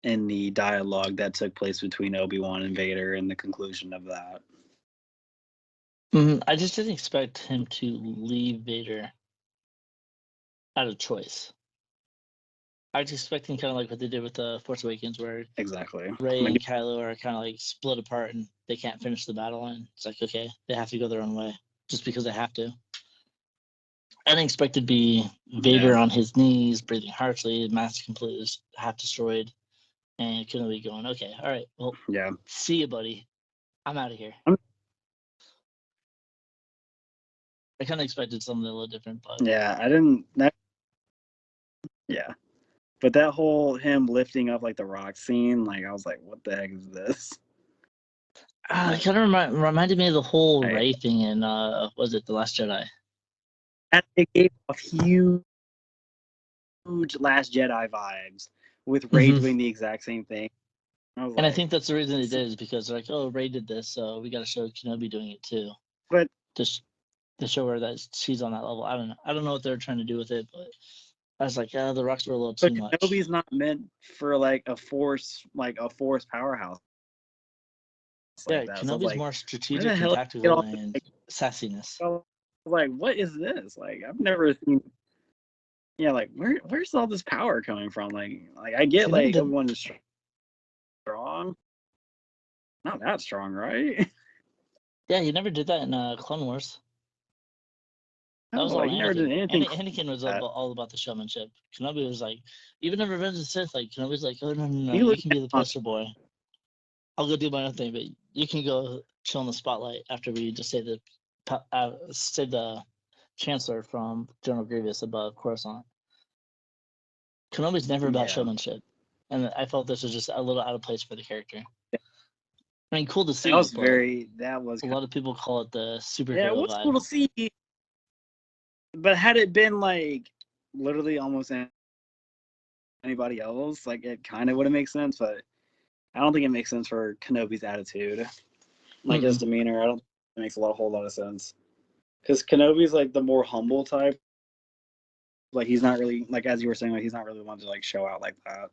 the dialogue that took place between Obi-Wan and Vader and the conclusion of that. I just didn't expect him to leave Vader out of choice. I was expecting kind of like what they did with the Force Awakens, where Exactly. Rey and Kylo are kind of like split apart and they can't finish the battle, and it's like, okay, they have to go their own way just because they have to. I didn't expect it to be Vader on his knees, breathing harshly, mask completely half destroyed, and Kenobi going, okay, all right, well, see you, buddy. I'm out of here. I kind of expected something a little different, but I didn't. But that whole him lifting up like the rock scene, like I was like, what the heck is this? It kind of reminded me of the whole Rey thing in was it The Last Jedi? It gave off huge Last Jedi vibes with Rey doing the exact same thing. I think that's the reason they did, is because they're like, oh, Rey did this, so we got to show Kenobi doing it too. But to show her that she's on that level. I don't know what they're trying to do with it, but I was like, the rocks were a little too much. Kenobi's not meant for like a force powerhouse. Like Kenobi's more strategic and tactical and sassiness. Like, what is this? Like, I've never seen. Yeah, like where's all this power coming from? Like I get like Obi-Wan is strong, not that strong, right? Yeah, he never did that in Clone Wars. That was all Anakin. Never did anything. Anakin was all about the showmanship. Kenobi was like, even in Revenge of the Sith, like Kenobi's like, oh no, you can be the poster boy. I'll go do my own thing, but you can go chill in the spotlight after we just save the Chancellor from General Grievous above Coruscant. Kenobi's never about showmanship, and I felt this was just a little out of place for the character. I mean, cool to see. That was a lot of people call it the superhero. Yeah, it was vibe. Cool to see. But had it been like literally almost anybody else, like it kind of would have made sense. But I don't think it makes sense for Kenobi's attitude, like his demeanor. I don't think it makes a whole lot of sense. Because Kenobi's like the more humble type. Like he's not really, like as you were saying, like he's not really one to like show out like that.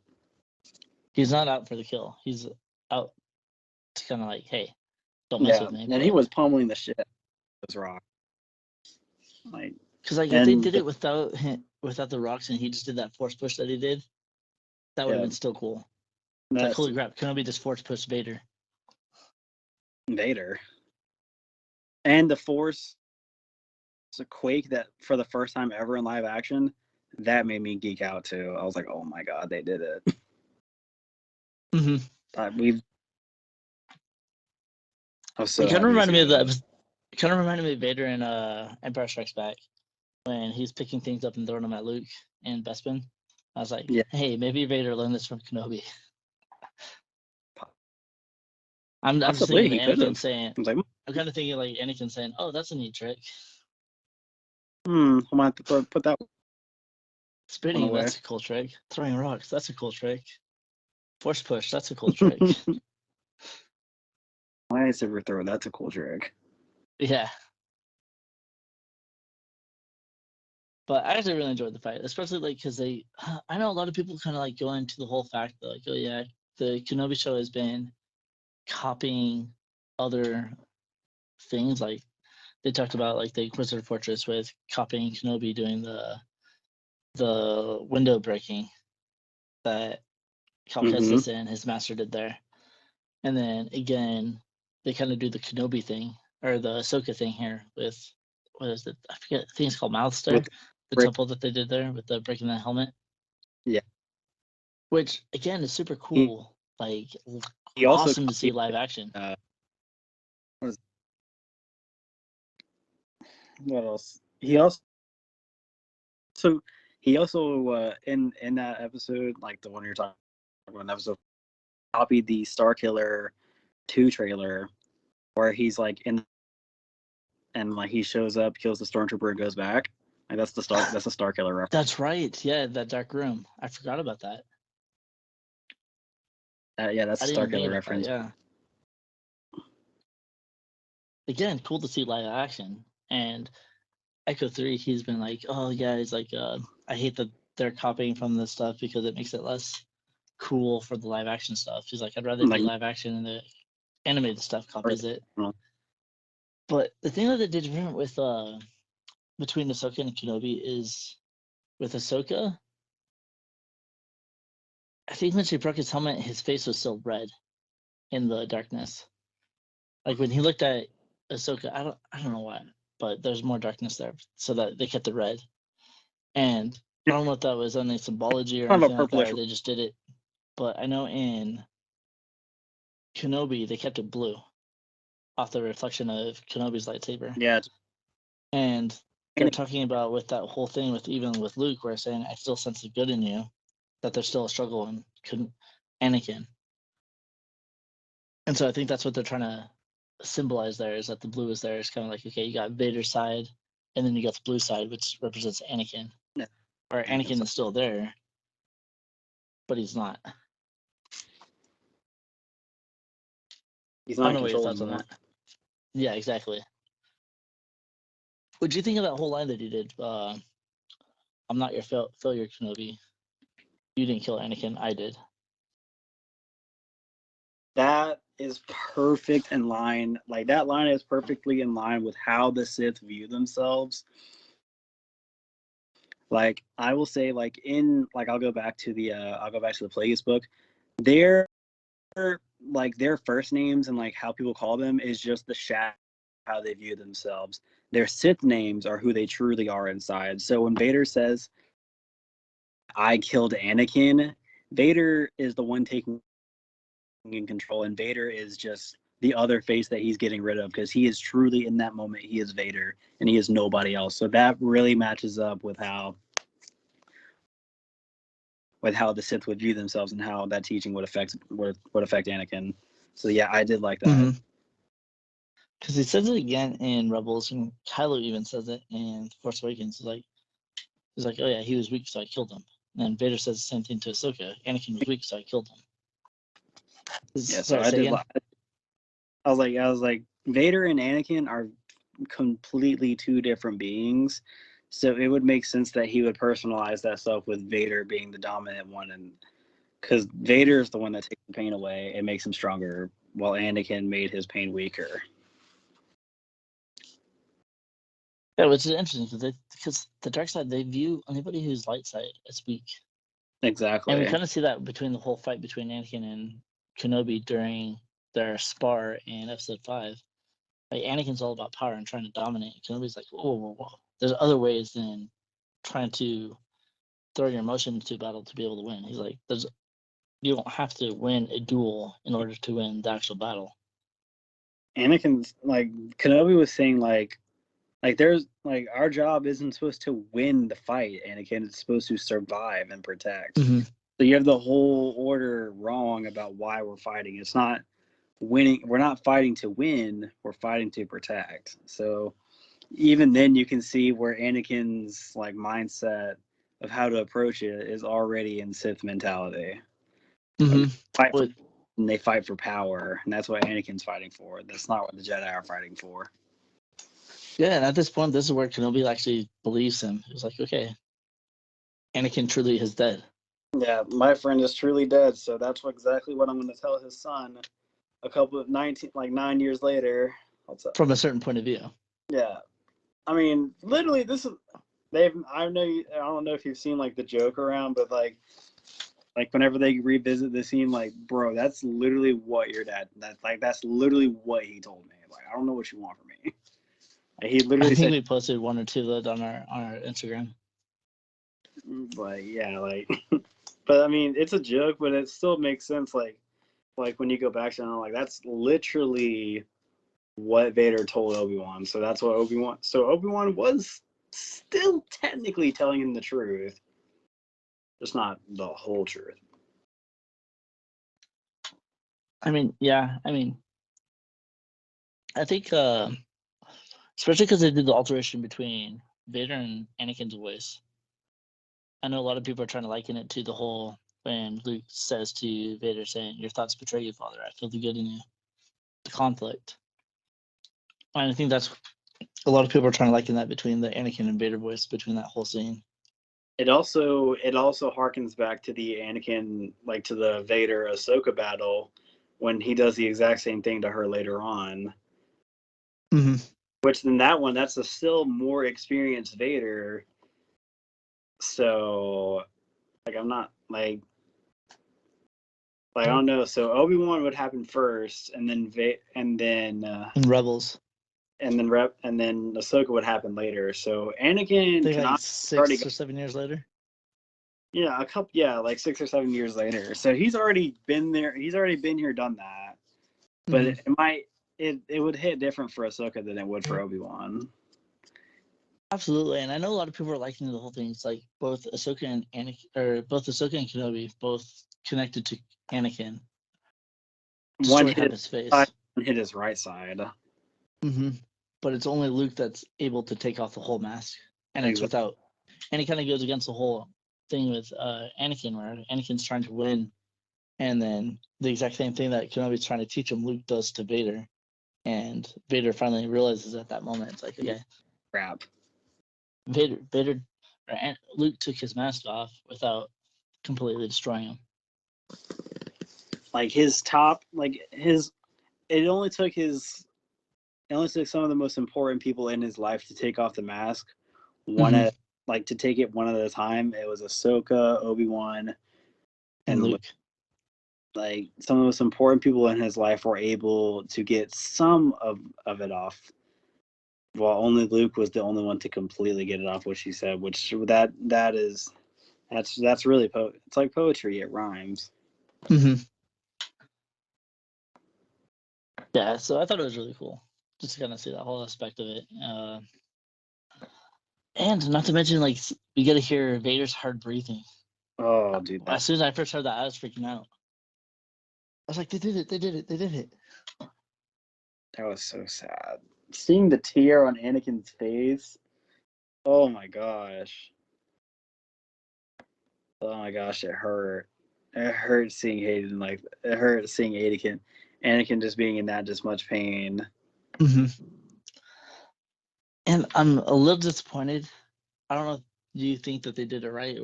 He's not out for the kill. He's out to kind of like, hey, don't mess with me. And he was pummeling the shit. This rock. Like, because like if they did it without the rocks and he just did that force push that he did, that would have been still cool. It's like, holy crap, Kenobi just force pushed Vader. And the force, it's a quake that for the first time ever in live action, that made me geek out too. I was like, oh my god, they did it. It kind of reminded me of that. It kind of reminded me of Vader in Empire Strikes Back when he's picking things up and throwing them at Luke and Bespin. I was like, hey, maybe Vader learned this from Kenobi. I'm just thinking Anakin saying, I'm kind of thinking like Anakin saying, oh, that's a neat trick. I might have to put that. Spinning, that's a cool trick. Throwing rocks, that's a cool trick. Force push, that's a cool trick. Lightsaber throw, that's a cool trick. Yeah. But I actually really enjoyed the fight, especially like because I know a lot of people kind of like go into the whole fact that like, oh yeah, the Kenobi show has been copying other things. Like they talked about like the Inquisitor Fortress with copying Kenobi doing the window breaking that Cal Kestis and his master did there. And then again, they kind of do the Kenobi thing or the Ahsoka thing here with, what is it? I forget. I think it's called Mouth Star, the temple that they did there with the breaking the helmet. Yeah. Which again is super cool. Like awesome to see live action. What else? He also in that episode, like the one you're talking about, episode copied the Starkiller 2 trailer where he's like in and like he shows up, kills the stormtrooper, and goes back. Like that's a Starkiller reference. That's right. Yeah, that dark room. I forgot about that. Yeah, that's I a didn't even think Starkiller about reference. that, yeah. Again, cool to see live action. And Echo 3, he's been like, oh yeah, he's like, I hate that they're copying from this stuff because it makes it less cool for the live action stuff. He's like, I'd rather Like, do live action and the animated stuff copies it. well, But the thing that they did different with between Ahsoka and Kenobi is with Ahsoka, I think when she broke his helmet, his face was still red in the darkness. Like when he looked at Ahsoka, I don't know why, but there's more darkness there, so that they kept it red. And I don't know if that was any symbology or kind of a anything like that, purplish. or they just did it. But I know in Kenobi they kept it blue, off the reflection of Kenobi's lightsaber. Yeah. And they're talking about with that whole thing with even with Luke, where saying I still sense the good in you, that there's still a struggle in Anakin. And so I think that's what they're trying to symbolize there, is that the blue is there. It's kind of like, okay, you got Vader's side, and then you got the blue side, which represents Anakin. Yeah. Or Anakin is still there, but he's not. He's I not don't know what your controlling thoughts on anymore. that. Yeah, exactly. What'd you think of that whole line that he did? I'm not your failure, Kenobi. You didn't kill Anakin, I did. That is perfect in line. Like that line is perfectly in line with how the Sith view themselves. Like I will say, like in like I'll go back to the Plagueis book. Their like their first names and like how people call them is just the shadow how they view themselves. Their Sith names are who they truly are inside. So when Vader says, "I killed Anakin," Vader is the one taking in control, and Vader is just the other face that he's getting rid of because he is truly in that moment. He is Vader, and he is nobody else. So that really matches up with how the Sith would view themselves and how that teaching would affect Anakin. So yeah, I did like that. Because he says it again in Rebels, and Kylo even says it in Force Awakens. He's like, oh yeah, he was weak, so I killed him. And Vader says the same thing to Ahsoka. Anakin was weak, so I killed him. Yeah, so Sorry, say again? I was like, Vader and Anakin are completely two different beings. So it would make sense that he would personalize that stuff with Vader being the dominant one, and because Vader is the one that takes the pain away and makes him stronger, while Anakin made his pain weaker. Yeah, which is interesting because the dark side, they view anybody who's light side as weak. Exactly. And we kind of see that between the whole fight between Anakin and Kenobi during their spar in Episode 5. Like Anakin's all about power and trying to dominate. Kenobi's like, whoa. There's other ways than trying to throw your emotion into battle to be able to win. He's like, you don't have to win a duel in order to win the actual battle. Anakin's like Kenobi was saying like there's like our job isn't supposed to win the fight, Anakin. It's supposed to survive and protect. Mm-hmm. So you have the whole order wrong about why we're fighting. It's not winning. We're not fighting to win. We're fighting to protect. So even then you can see where Anakin's like mindset of how to approach it is already in Sith mentality. Mm-hmm. They fight for power, and that's what Anakin's fighting for. That's not what the Jedi are fighting for. Yeah, and at this point, this is where Kenobi actually believes him. He was like, okay, Anakin truly is dead. Yeah, my friend is truly dead, so that's exactly what I'm going to tell his son a couple of 9 years later. From a certain point of view. Yeah. I mean, literally, this is, I don't know if you've seen like the joke around, but like whenever they revisit the scene, like, bro, that's literally what your dad, that's literally what he told me. Like, I don't know what you want from me. He literally I think said, we posted one or two on our Instagram. But yeah, like, but I mean, it's a joke, but it still makes sense. Like when you go back to it, like that's literally what Vader told Obi-Wan. So that's what Obi-Wan. So Obi-Wan was still technically telling him the truth, just not the whole truth. I mean, yeah. I mean, I think, especially because they did the alteration between Vader and Anakin's voice. I know a lot of people are trying to liken it to the whole when Luke says to Vader, saying, "Your thoughts betray you, Father. I feel the good in you." The conflict. And I think that's a lot of people are trying to liken that between the Anakin and Vader voice between that whole scene. It also harkens back to the Anakin, like to the Vader Ahsoka battle when he does the exact same thing to her later on. Mm-hmm. Which in that one, that's a still more experienced Vader. So, like, I'm not like I don't know. So Obi-Wan would happen first, and then And Rebels. and then Ahsoka would happen later. So I Anakin think cannot like 6 or 7 years later. Yeah, like 6 or 7 years later. So he's already been there. He's already been here, done that. But it would hit different for Ahsoka than it would for Obi-Wan. Absolutely, and I know a lot of people are liking the whole thing. It's like both Ahsoka and Kenobi both connected to Anakin. One Destroy hit his his face. side, one hit his right side. Mm-hmm. But it's only Luke that's able to take off the whole mask, and it's without. And it kind of goes against the whole thing with Anakin, where Anakin's trying to win, and then the exact same thing that Kenobi's trying to teach him, Luke does to Vader, and Vader finally realizes at that moment, it's like, okay, Crap. Luke took his mask off without completely destroying him. Like his top, it only took some of the most important people in his life to take off the mask. To take it one at a time. It was Ahsoka, Obi-Wan, And Luke. Like some of the most important people in his life were able to get some of it off, while only Luke was the only one to completely get it off, which he said. That's really it's like poetry. It rhymes. Mm-hmm. Yeah, so I thought it was really cool just to kind of see that whole aspect of it. And not to mention, like, we get to hear Vader's hard breathing. Oh, dude. As soon as I first heard that, I was freaking out. I was like, they did it. That was so sad. Seeing the tear on Anakin's face. Oh my gosh. Oh my gosh, it hurt. It hurt seeing Hayden it hurt seeing Anakin just being in that just much pain. Mm-hmm. And I'm a little disappointed. I don't know if you think that they did it right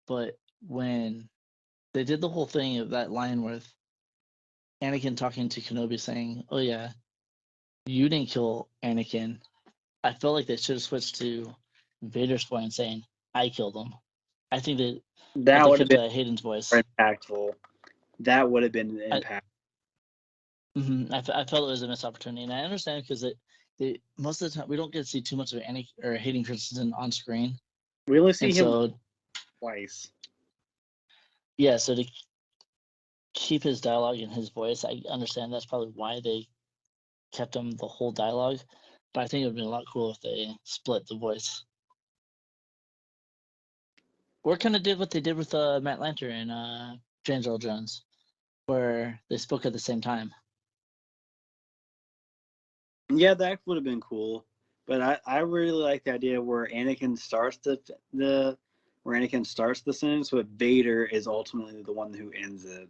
but when they did the whole thing of that line with Anakin talking to Kenobi saying, "Oh yeah, you didn't kill Anakin," I felt like they should have switched to Vader's point saying, "I killed him." I think that if That they would have kept been Hayden's voice, more impactful. That would have been an impact. I felt it was a missed opportunity, and I understand because most of the time we don't get to see too much of Anakin or Hayden Christensen on screen. We only see him twice. Yeah, so to keep his dialogue and his voice, I understand that's probably why they kept him the whole dialogue. But I think it would have been a lot cooler if they split the voice. Or kind of did what they did with Matt Lanter and James Earl Jones, where they spoke at the same time. Yeah, that would have been cool. But I really like the idea where Anakin starts the sentence, but Vader is ultimately the one who ends it.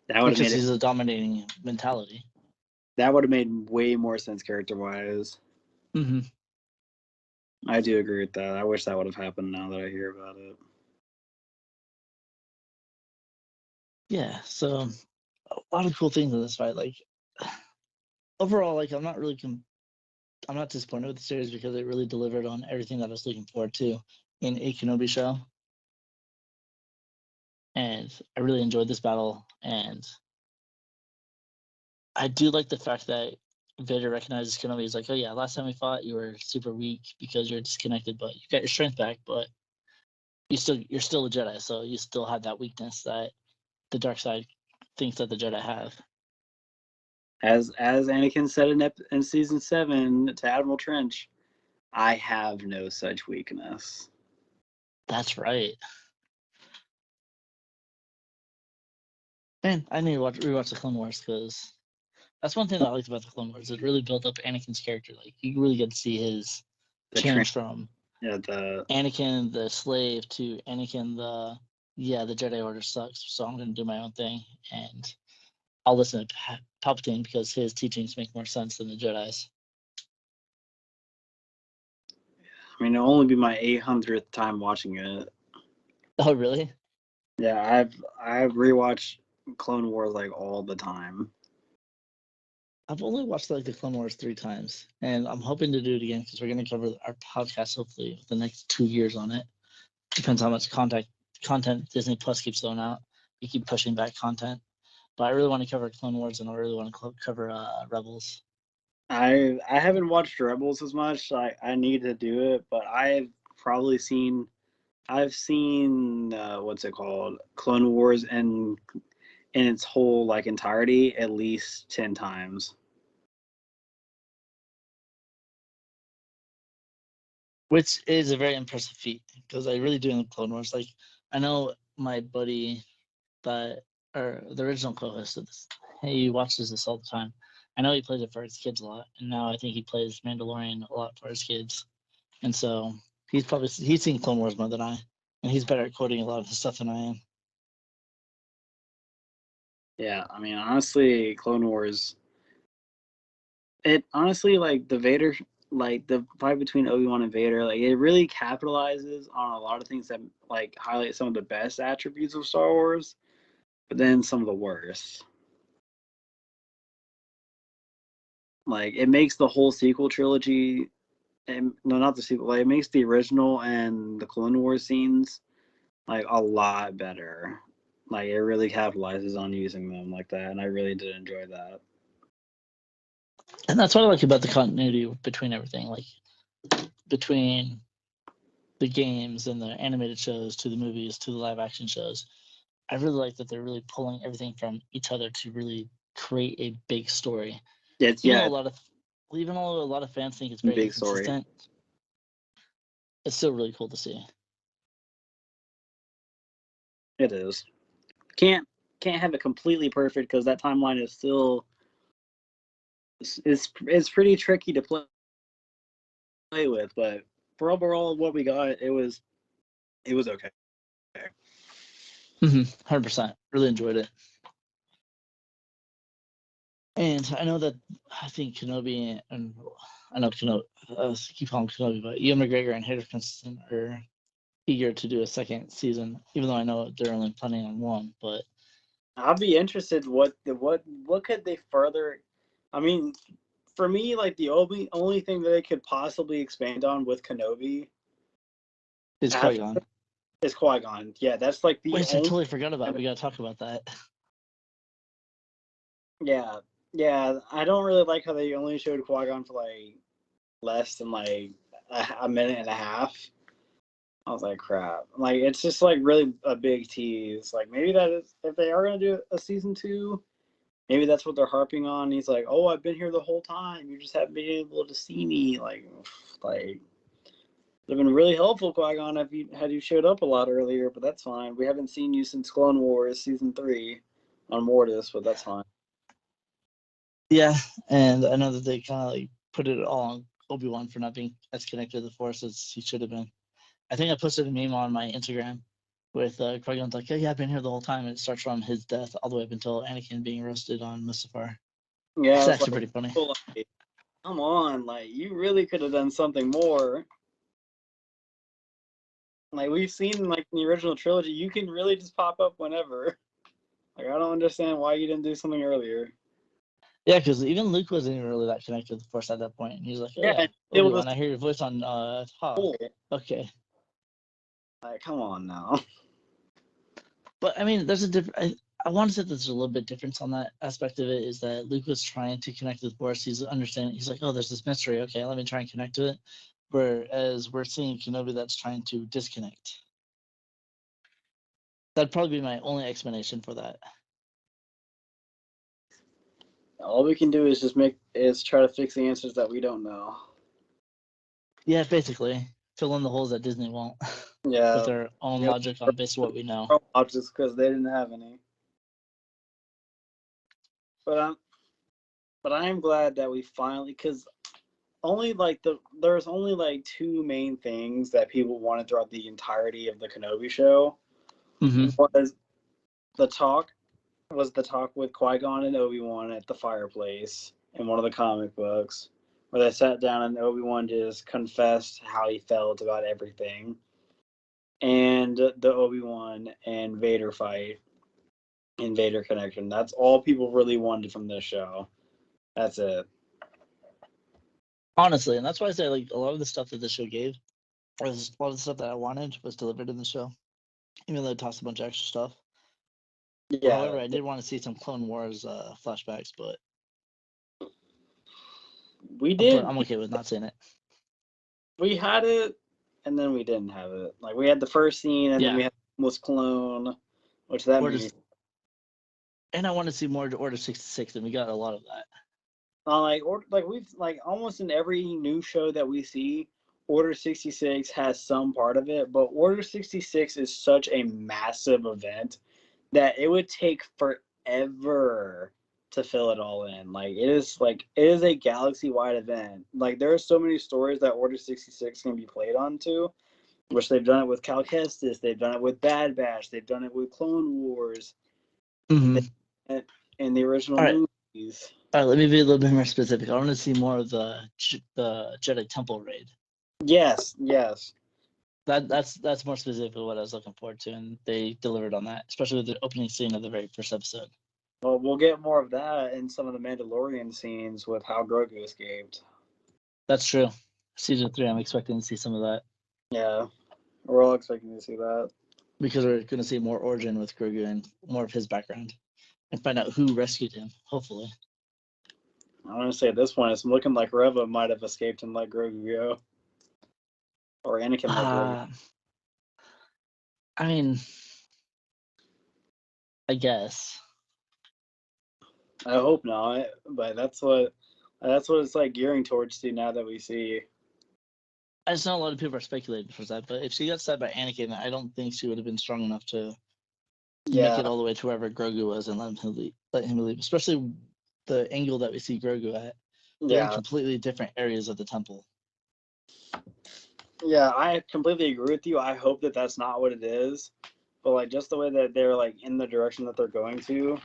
That would have Because made he's a dominating mentality. That would have made way more sense character wise. Mm-hmm. I do agree with that. I wish that would have happened now that I hear about it. Yeah, so a lot of cool things in this fight. Like overall, like I'm not disappointed with the series because it really delivered on everything that I was looking forward to in a Kenobi show. And I really enjoyed this battle, and I do like the fact that Vader recognizes Kenobi. He's like, "Oh yeah, last time we fought, you were super weak because you're disconnected, but you got your strength back. But you're still a Jedi, so you still have that weakness that the dark side thinks that the Jedi have." As Anakin said in season 7 to Admiral Trench, I have no such weakness. That's right. Man, I need to rewatch the Clone Wars because that's one thing that I liked about the Clone Wars. It really built up Anakin's character. Like you really get to see his change from Anakin the slave to Anakin the Jedi Order sucks. So I'm gonna do my own thing and I'll listen to Palpatine because his teachings make more sense than the Jedi's. I mean, it'll only be my 800th time watching it. Oh really? Yeah, I've rewatched Clone Wars like all the time. I've only watched like the Clone Wars 3 times, and I'm hoping to do it again because we're going to cover our podcast hopefully the next 2 years on it. Depends how much content Disney Plus keeps throwing out. We keep pushing back content, but I really want to cover Clone Wars and I really want to cover Rebels. I haven't watched Rebels as much. I need to do it, but I've seen what's it called, Clone Wars in its whole like entirety at least 10 times. Which is a very impressive feat because I really do in Clone Wars. Like I know my buddy or the original co-host of this, he watches this all the time. I know he plays it for his kids a lot, and now I think he plays Mandalorian a lot for his kids. And so he's seen Clone Wars more than I, and he's better at quoting a lot of the stuff than I am. Yeah, I mean, honestly, Clone Wars. It honestly, like the Vader, like the fight between Obi-Wan and Vader, like it really capitalizes on a lot of things that like highlight some of the best attributes of Star Wars, but then some of the worst. Like it makes the whole sequel trilogy, and no, not the sequel. Like it makes the original and the Clone Wars scenes like a lot better. Like it really capitalizes on using them like that, and I really did enjoy that. And that's what I like about the continuity between everything, like between the games and the animated shows to the movies to the live action shows. I really like that they're really pulling everything from each other to really create a big story. Even though a lot of fans think it's very big story. inconsistent, it's still really cool to see. It is. Can't have it completely perfect because that timeline is still it's pretty tricky to play with. But for overall what we got, it was okay. 100%. Really enjoyed it. And I think Kenobi and I know Kenobi, keep calling him Kenobi, but Ewan McGregor and Hayden Christensen are eager to do a second season, even though I know they're only planning on one. But I'll be interested what could they further. I mean, for me, like the only thing that they could possibly expand on with Kenobi it's Qui-Gon. Is Qui-Gon. Yeah, that's like the Which I totally forgot about. We got to talk about that. Yeah. I don't really like how they only showed Qui-Gon for like less than like a minute and a half. I was like, crap. Like, it's just like really a big tease. Like, maybe that is, if they are going to do a season 2, maybe that's what they're harping on. He's like, oh, I've been here the whole time. You just haven't been able to see me. Like, it'd have been really helpful, Qui-Gon, if you showed up a lot earlier, but that's fine. We haven't seen you since Clone Wars season 3 on Mortis, but that's fine. Yeah, and I know that they kind of like put it all on Obi-Wan for not being as connected to the Force as he should have been. I think I posted a meme on my Instagram with Qui-Gon's like, yeah, I've been here the whole time. And it starts from his death all the way up until Anakin being roasted on Mustafar. Yeah, it's actually pretty funny. Like, come on, like you really could have done something more. Like we've seen like in the original trilogy, you can really just pop up whenever. Like I don't understand why you didn't do something earlier. Yeah, because even Luke wasn't even really that connected to the Force at that point. And he was like, yeah, Obi-Wan, I hear your voice on Hoth. Okay. Like, come on now. But I mean, there's a different. I want to say there's a little bit difference on that aspect of it. Is that Luke was trying to connect with Force. He's understanding. He's like, oh, there's this mystery. Okay, let me try and connect to it. Whereas we're seeing Kenobi that's trying to disconnect. That'd probably be my only explanation for that. All we can do is try to fix the answers that we don't know. Yeah, basically fill in the holes that Disney won't. Yeah, with their own logic on based on what we know. Just because they didn't have any. But I am glad that we finally, because there's only like two main things that people wanted throughout the entirety of the Kenobi show. Mm-hmm. Was the talk with Qui-Gon and Obi-Wan at the fireplace in one of the comic books, where they sat down and Obi-Wan just confessed how he felt about everything, and the Obi-Wan and Vader fight and Vader connection. That's all people really wanted from this show. That's it. Honestly, and that's why I say like a lot of the stuff that the show gave, or a lot of the stuff that I wanted, was delivered in the show, even though it tossed a bunch of extra stuff. Yeah. However, I did want to see some Clone Wars flashbacks, but we did. But I'm okay with not seeing it. We had it, and then we didn't have it. Like we had the first scene, and then we had almost clone, which that Order, means. And I want to see more Order 66, and we got a lot of that. We've almost in every new show that we see, Order 66 has some part of it, but Order 66 is such a massive event that it would take forever to fill it all in. It is a galaxy wide event. Like there are so many stories that Order 66 can be played onto, which they've done it with Cal Kestis, they've done it with Bad Batch, they've done it with Clone Wars, Mm-hmm. in the original movies. All right, let me be a little bit more specific. I want to see more of the Jedi Temple raid. Yes. That's more specifically what I was looking forward to, and they delivered on that, especially with the opening scene of the very first episode. Well, we'll get more of that in some of the Mandalorian scenes with how Grogu escaped. That's true. Season 3, I'm expecting to see some of that. Yeah, we're all expecting to see that. Because we're going to see more origin with Grogu and more of his background, and find out who rescued him, hopefully. I want to say at this point, it's looking like Reva might have escaped and let Grogu go. Or Anakin let Grogu. I mean, I guess. I hope not, but that's what it's like gearing towards to now that we see. I just know a lot of people are speculating for that, but if she got stabbed by Anakin, I don't think she would have been strong enough to make it all the way to wherever Grogu was and let him leave. Especially the angle that we see Grogu at. They're in completely different areas of the temple. Yeah, I completely agree with you. I hope that that's not what it is, but like just the way that they're like in the direction that they're going to,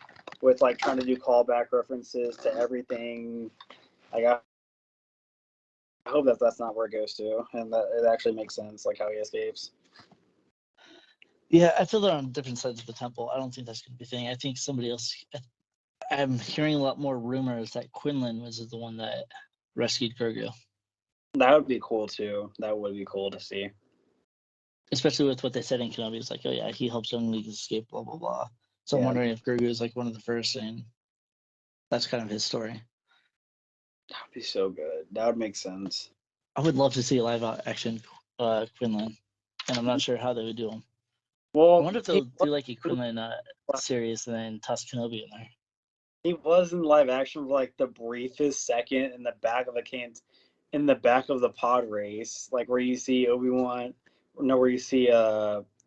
with like trying to do callback references to everything. Like I hope that that's not where it goes to, and that it actually makes sense, like how he escapes. Yeah, I feel they're on different sides of the temple. I don't think that's going to be a thing. I think somebody else. I'm hearing a lot more rumors that Quinlan was the one that rescued Grogu. That would be cool too. That would be cool to see. Especially with what they said in Kenobi. It's like, oh yeah, he helps young Luke escape, blah, blah, blah. So I'm wondering if Grogu is like one of the first, and that's kind of his story. That would be so good. That would make sense. I would love to see a live action Quinlan, and I'm not sure how they would do him. Well, I wonder if they'll do like a Quinlan series and then toss Kenobi in there. He was in live action for like the briefest second in the back of the pod race, like where you see Obi-Wan, where you see Anakin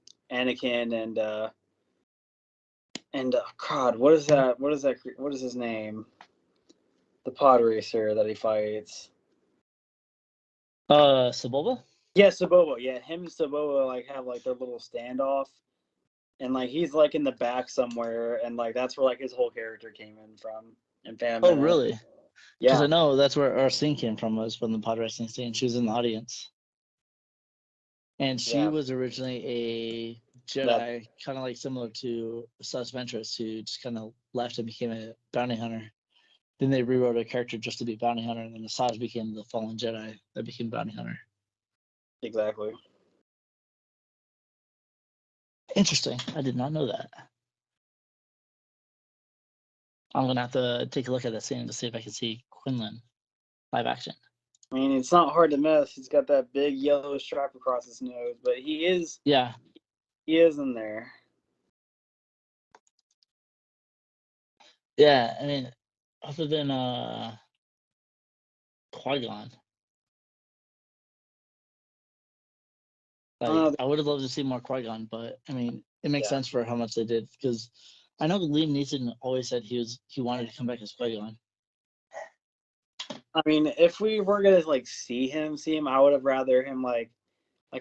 and God, what is that? What is his name? The pod racer that he fights. Sebulba? Yeah, Saboba. Yeah, him and Saboba like have like their little standoff, and like he's like in the back somewhere, and like that's where like his whole character came in from in Phantom Menace. Really? Yeah. Because I know that's where our scene came from, was from the pod racing scene. She was in the audience. And she was originally a Jedi, kind of like similar to Sus Ventress, who just kind of left and became a bounty hunter. Then they rewrote her character just to be bounty hunter, and then Asajj became the fallen Jedi that became bounty hunter. Exactly. Interesting. I did not know that. I'm gonna have to take a look at that scene to see if I can see Quinlan live action. I mean, it's not hard to miss. He's got that big yellow stripe across his nose, but he is in there. Yeah, I mean, other than Qui-Gon, I would have loved to see more Qui-Gon, but I mean, it makes sense for how much they did, because I know Liam Neeson always said he wanted to come back as Qui-Gon. I mean, if we were gonna like see him, I would have rather him like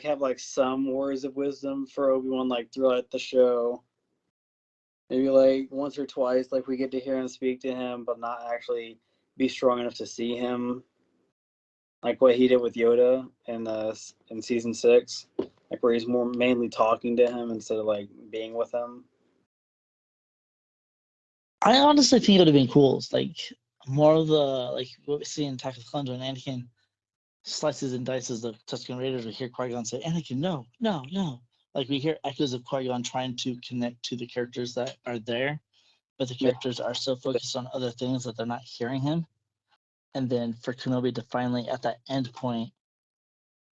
have like some words of wisdom for Obi-Wan like throughout the show. Maybe like once or twice, like we get to hear him speak to him, but not actually be strong enough to see him. Like what he did with Yoda in season 6, like where he's more mainly talking to him instead of like being with him. I honestly think it would have been cool. It's like more of the like what we see in Attack of the Clones when Anakin slices and dices the Tusken Raiders. We hear Qui-Gon say, "Anakin, no, no, no." Like we hear echoes of Qui-Gon trying to connect to the characters that are there, but the characters are so focused on other things that they're not hearing him. And then for Kenobi to finally, at that end point,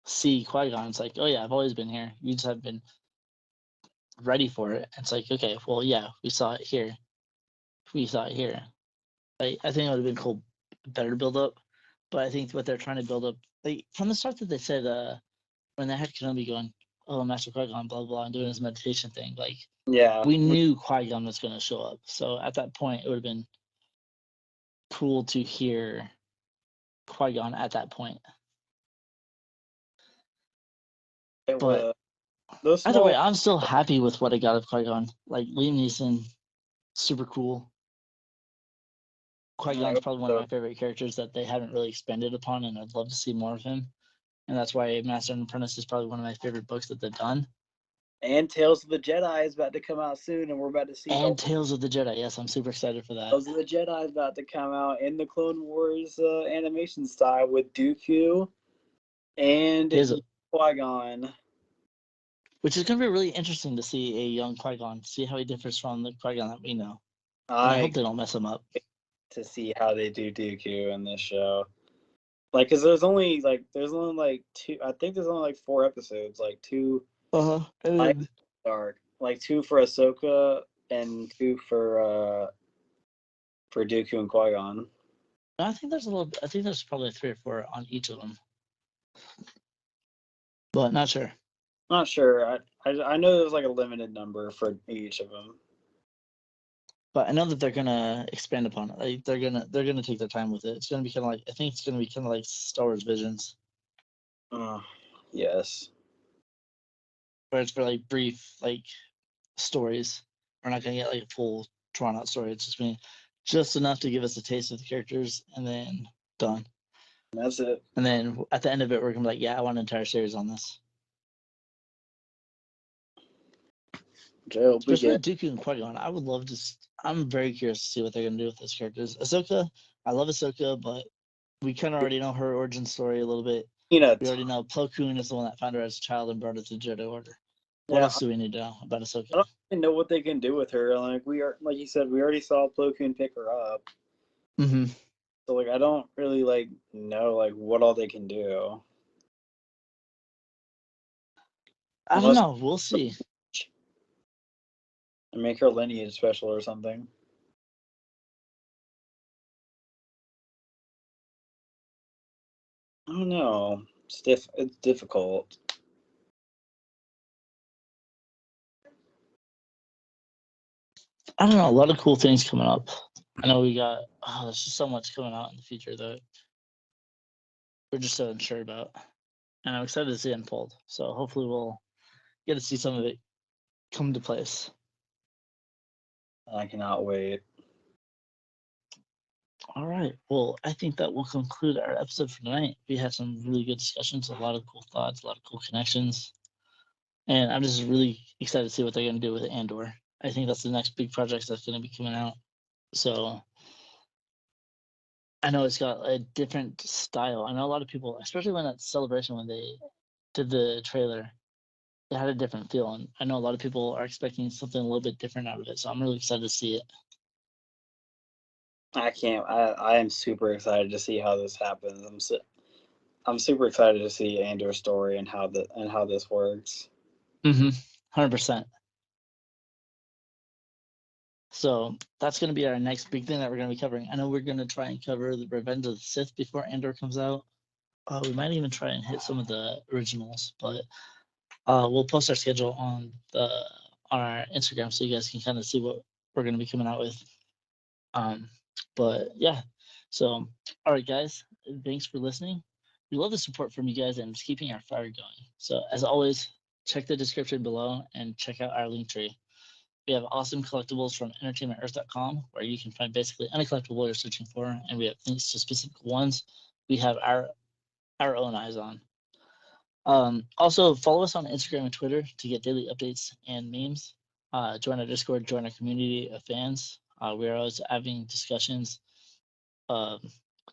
see Qui-Gon, it's like, "Oh yeah, I've always been here. You just haven't been ready for it." It's like, okay, well, yeah, we saw it here. We saw it here. I think it would have been cool, better build up. But I think what they're trying to build up, like from the start that they said, when they had Kenobi going, "Oh, Master Qui-Gon, blah blah," and doing his meditation thing, like Yeah, we knew Qui-Gon was going to show up. So at that point, it would have been cool to hear Qui-Gon at that point. it But would. Those either way, small, I'm still happy with what I got of Qui-Gon. Like Liam Neeson, super cool. Qui-Gon's probably one of my favorite characters that they haven't really expanded upon, and I'd love to see more of him. And that's why Master and Apprentice is probably one of my favorite books that they've done. and Tales of the Jedi is about to come out soon, and we're about to see. And Tales of the Jedi, yes, I'm super excited for that. Tales of the Jedi is about to come out in the Clone Wars animation style with Dooku and Qui-Gon. Which is going to be really interesting to see a young Qui-Gon, see how he differs from the Qui-Gon that we know. And I hope they don't mess him up. To see how they do Dooku in this show. Like, cause there's only like two. I think there's only like 4 episodes. Like 2 light and dark. Like 2 for Ahsoka and 2 for Dooku and Qui-Gon. I think there's probably 3 or 4 on each of them, but not sure. Not sure. I know there's like a limited number for each of them. But I know that they're gonna expand upon it. Like they're gonna take their time with it. It's gonna be kind of like, I think it's gonna be kind of like Star Wars Visions. Yes. Where it's for like brief like stories. We're not gonna get like a full drawn out story. It's just enough to give us a taste of the characters, and then done. That's it. And then at the end of it, we're gonna be like, yeah, I want an entire series on this. Especially with Dooku and Qui-Gon, I would love to. I'm very curious to see what they're gonna do with those characters. Ahsoka, I love Ahsoka, but we kind of already know her origin story a little bit. We already know Plo Koon is the one that found her as a child and brought her to the Jedi Order. What else do we need to know about Ahsoka? I don't even know what they can do with her. Like like you said, we already saw Plo Koon pick her up. Mm-hmm. So like, I don't really like know like what all they can do. I don't know. We'll see. And make her lineage special or something. I don't know. It's difficult. I don't know. A lot of cool things coming up. I know we got. There's just so much coming out in the future that we're just so unsure about, and I'm excited to see it unfold. So hopefully we'll get to see some of it come to place. I cannot wait. All right. Well, I think that will conclude our episode for tonight. We had some really good discussions, a lot of cool thoughts, a lot of cool connections. And I'm just really excited to see what they're going to do with Andor. I think that's the next big project that's going to be coming out. So I know it's got a different style. I know a lot of people, especially when at Celebration, when they did the trailer, it had a different feel. And I know a lot of people are expecting something a little bit different out of it. So I'm really excited to see it. I am super excited to see how this happens. I'm super excited to see Andor's story and how this works. 100%. So that's going to be our next big thing that we're going to be covering. I know we're going to try and cover the Revenge of the Sith before Andor comes out. We might even try and hit some of the originals, but we'll post our schedule on our Instagram so you guys can kind of see what we're going to be coming out with. But yeah, so all right, guys, thanks for listening. We love the support from you guys and just keeping our fire going. So as always, check the description below and check out our link tree. We have awesome collectibles from entertainmentearth.com where you can find basically any collectible you're searching for, and we have links to specific ones we have our own eyes on. Also, follow us on Instagram and Twitter to get daily updates and memes. Join our Discord, join our community of fans. We're always having discussions,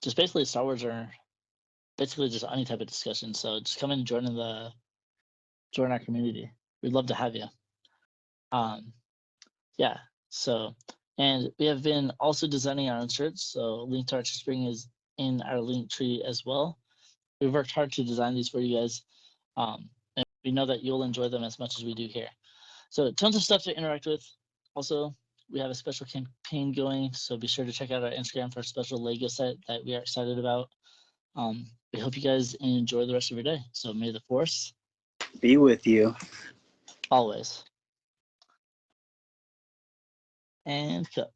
just basically Star Wars or basically just any type of discussion. So just come in and join our community. We'd love to have you. Yeah. So, and we have been also designing our own shirts. So link to our spring is in our link tree as well. We've worked hard to design these for you guys. And we know that you'll enjoy them as much as we do here. So tons of stuff to interact with. Also, we have a special campaign going, so be sure to check out our Instagram for a special Lego set that we are excited about. We hope you guys enjoy the rest of your day. So may the Force be with you. Always. And cut.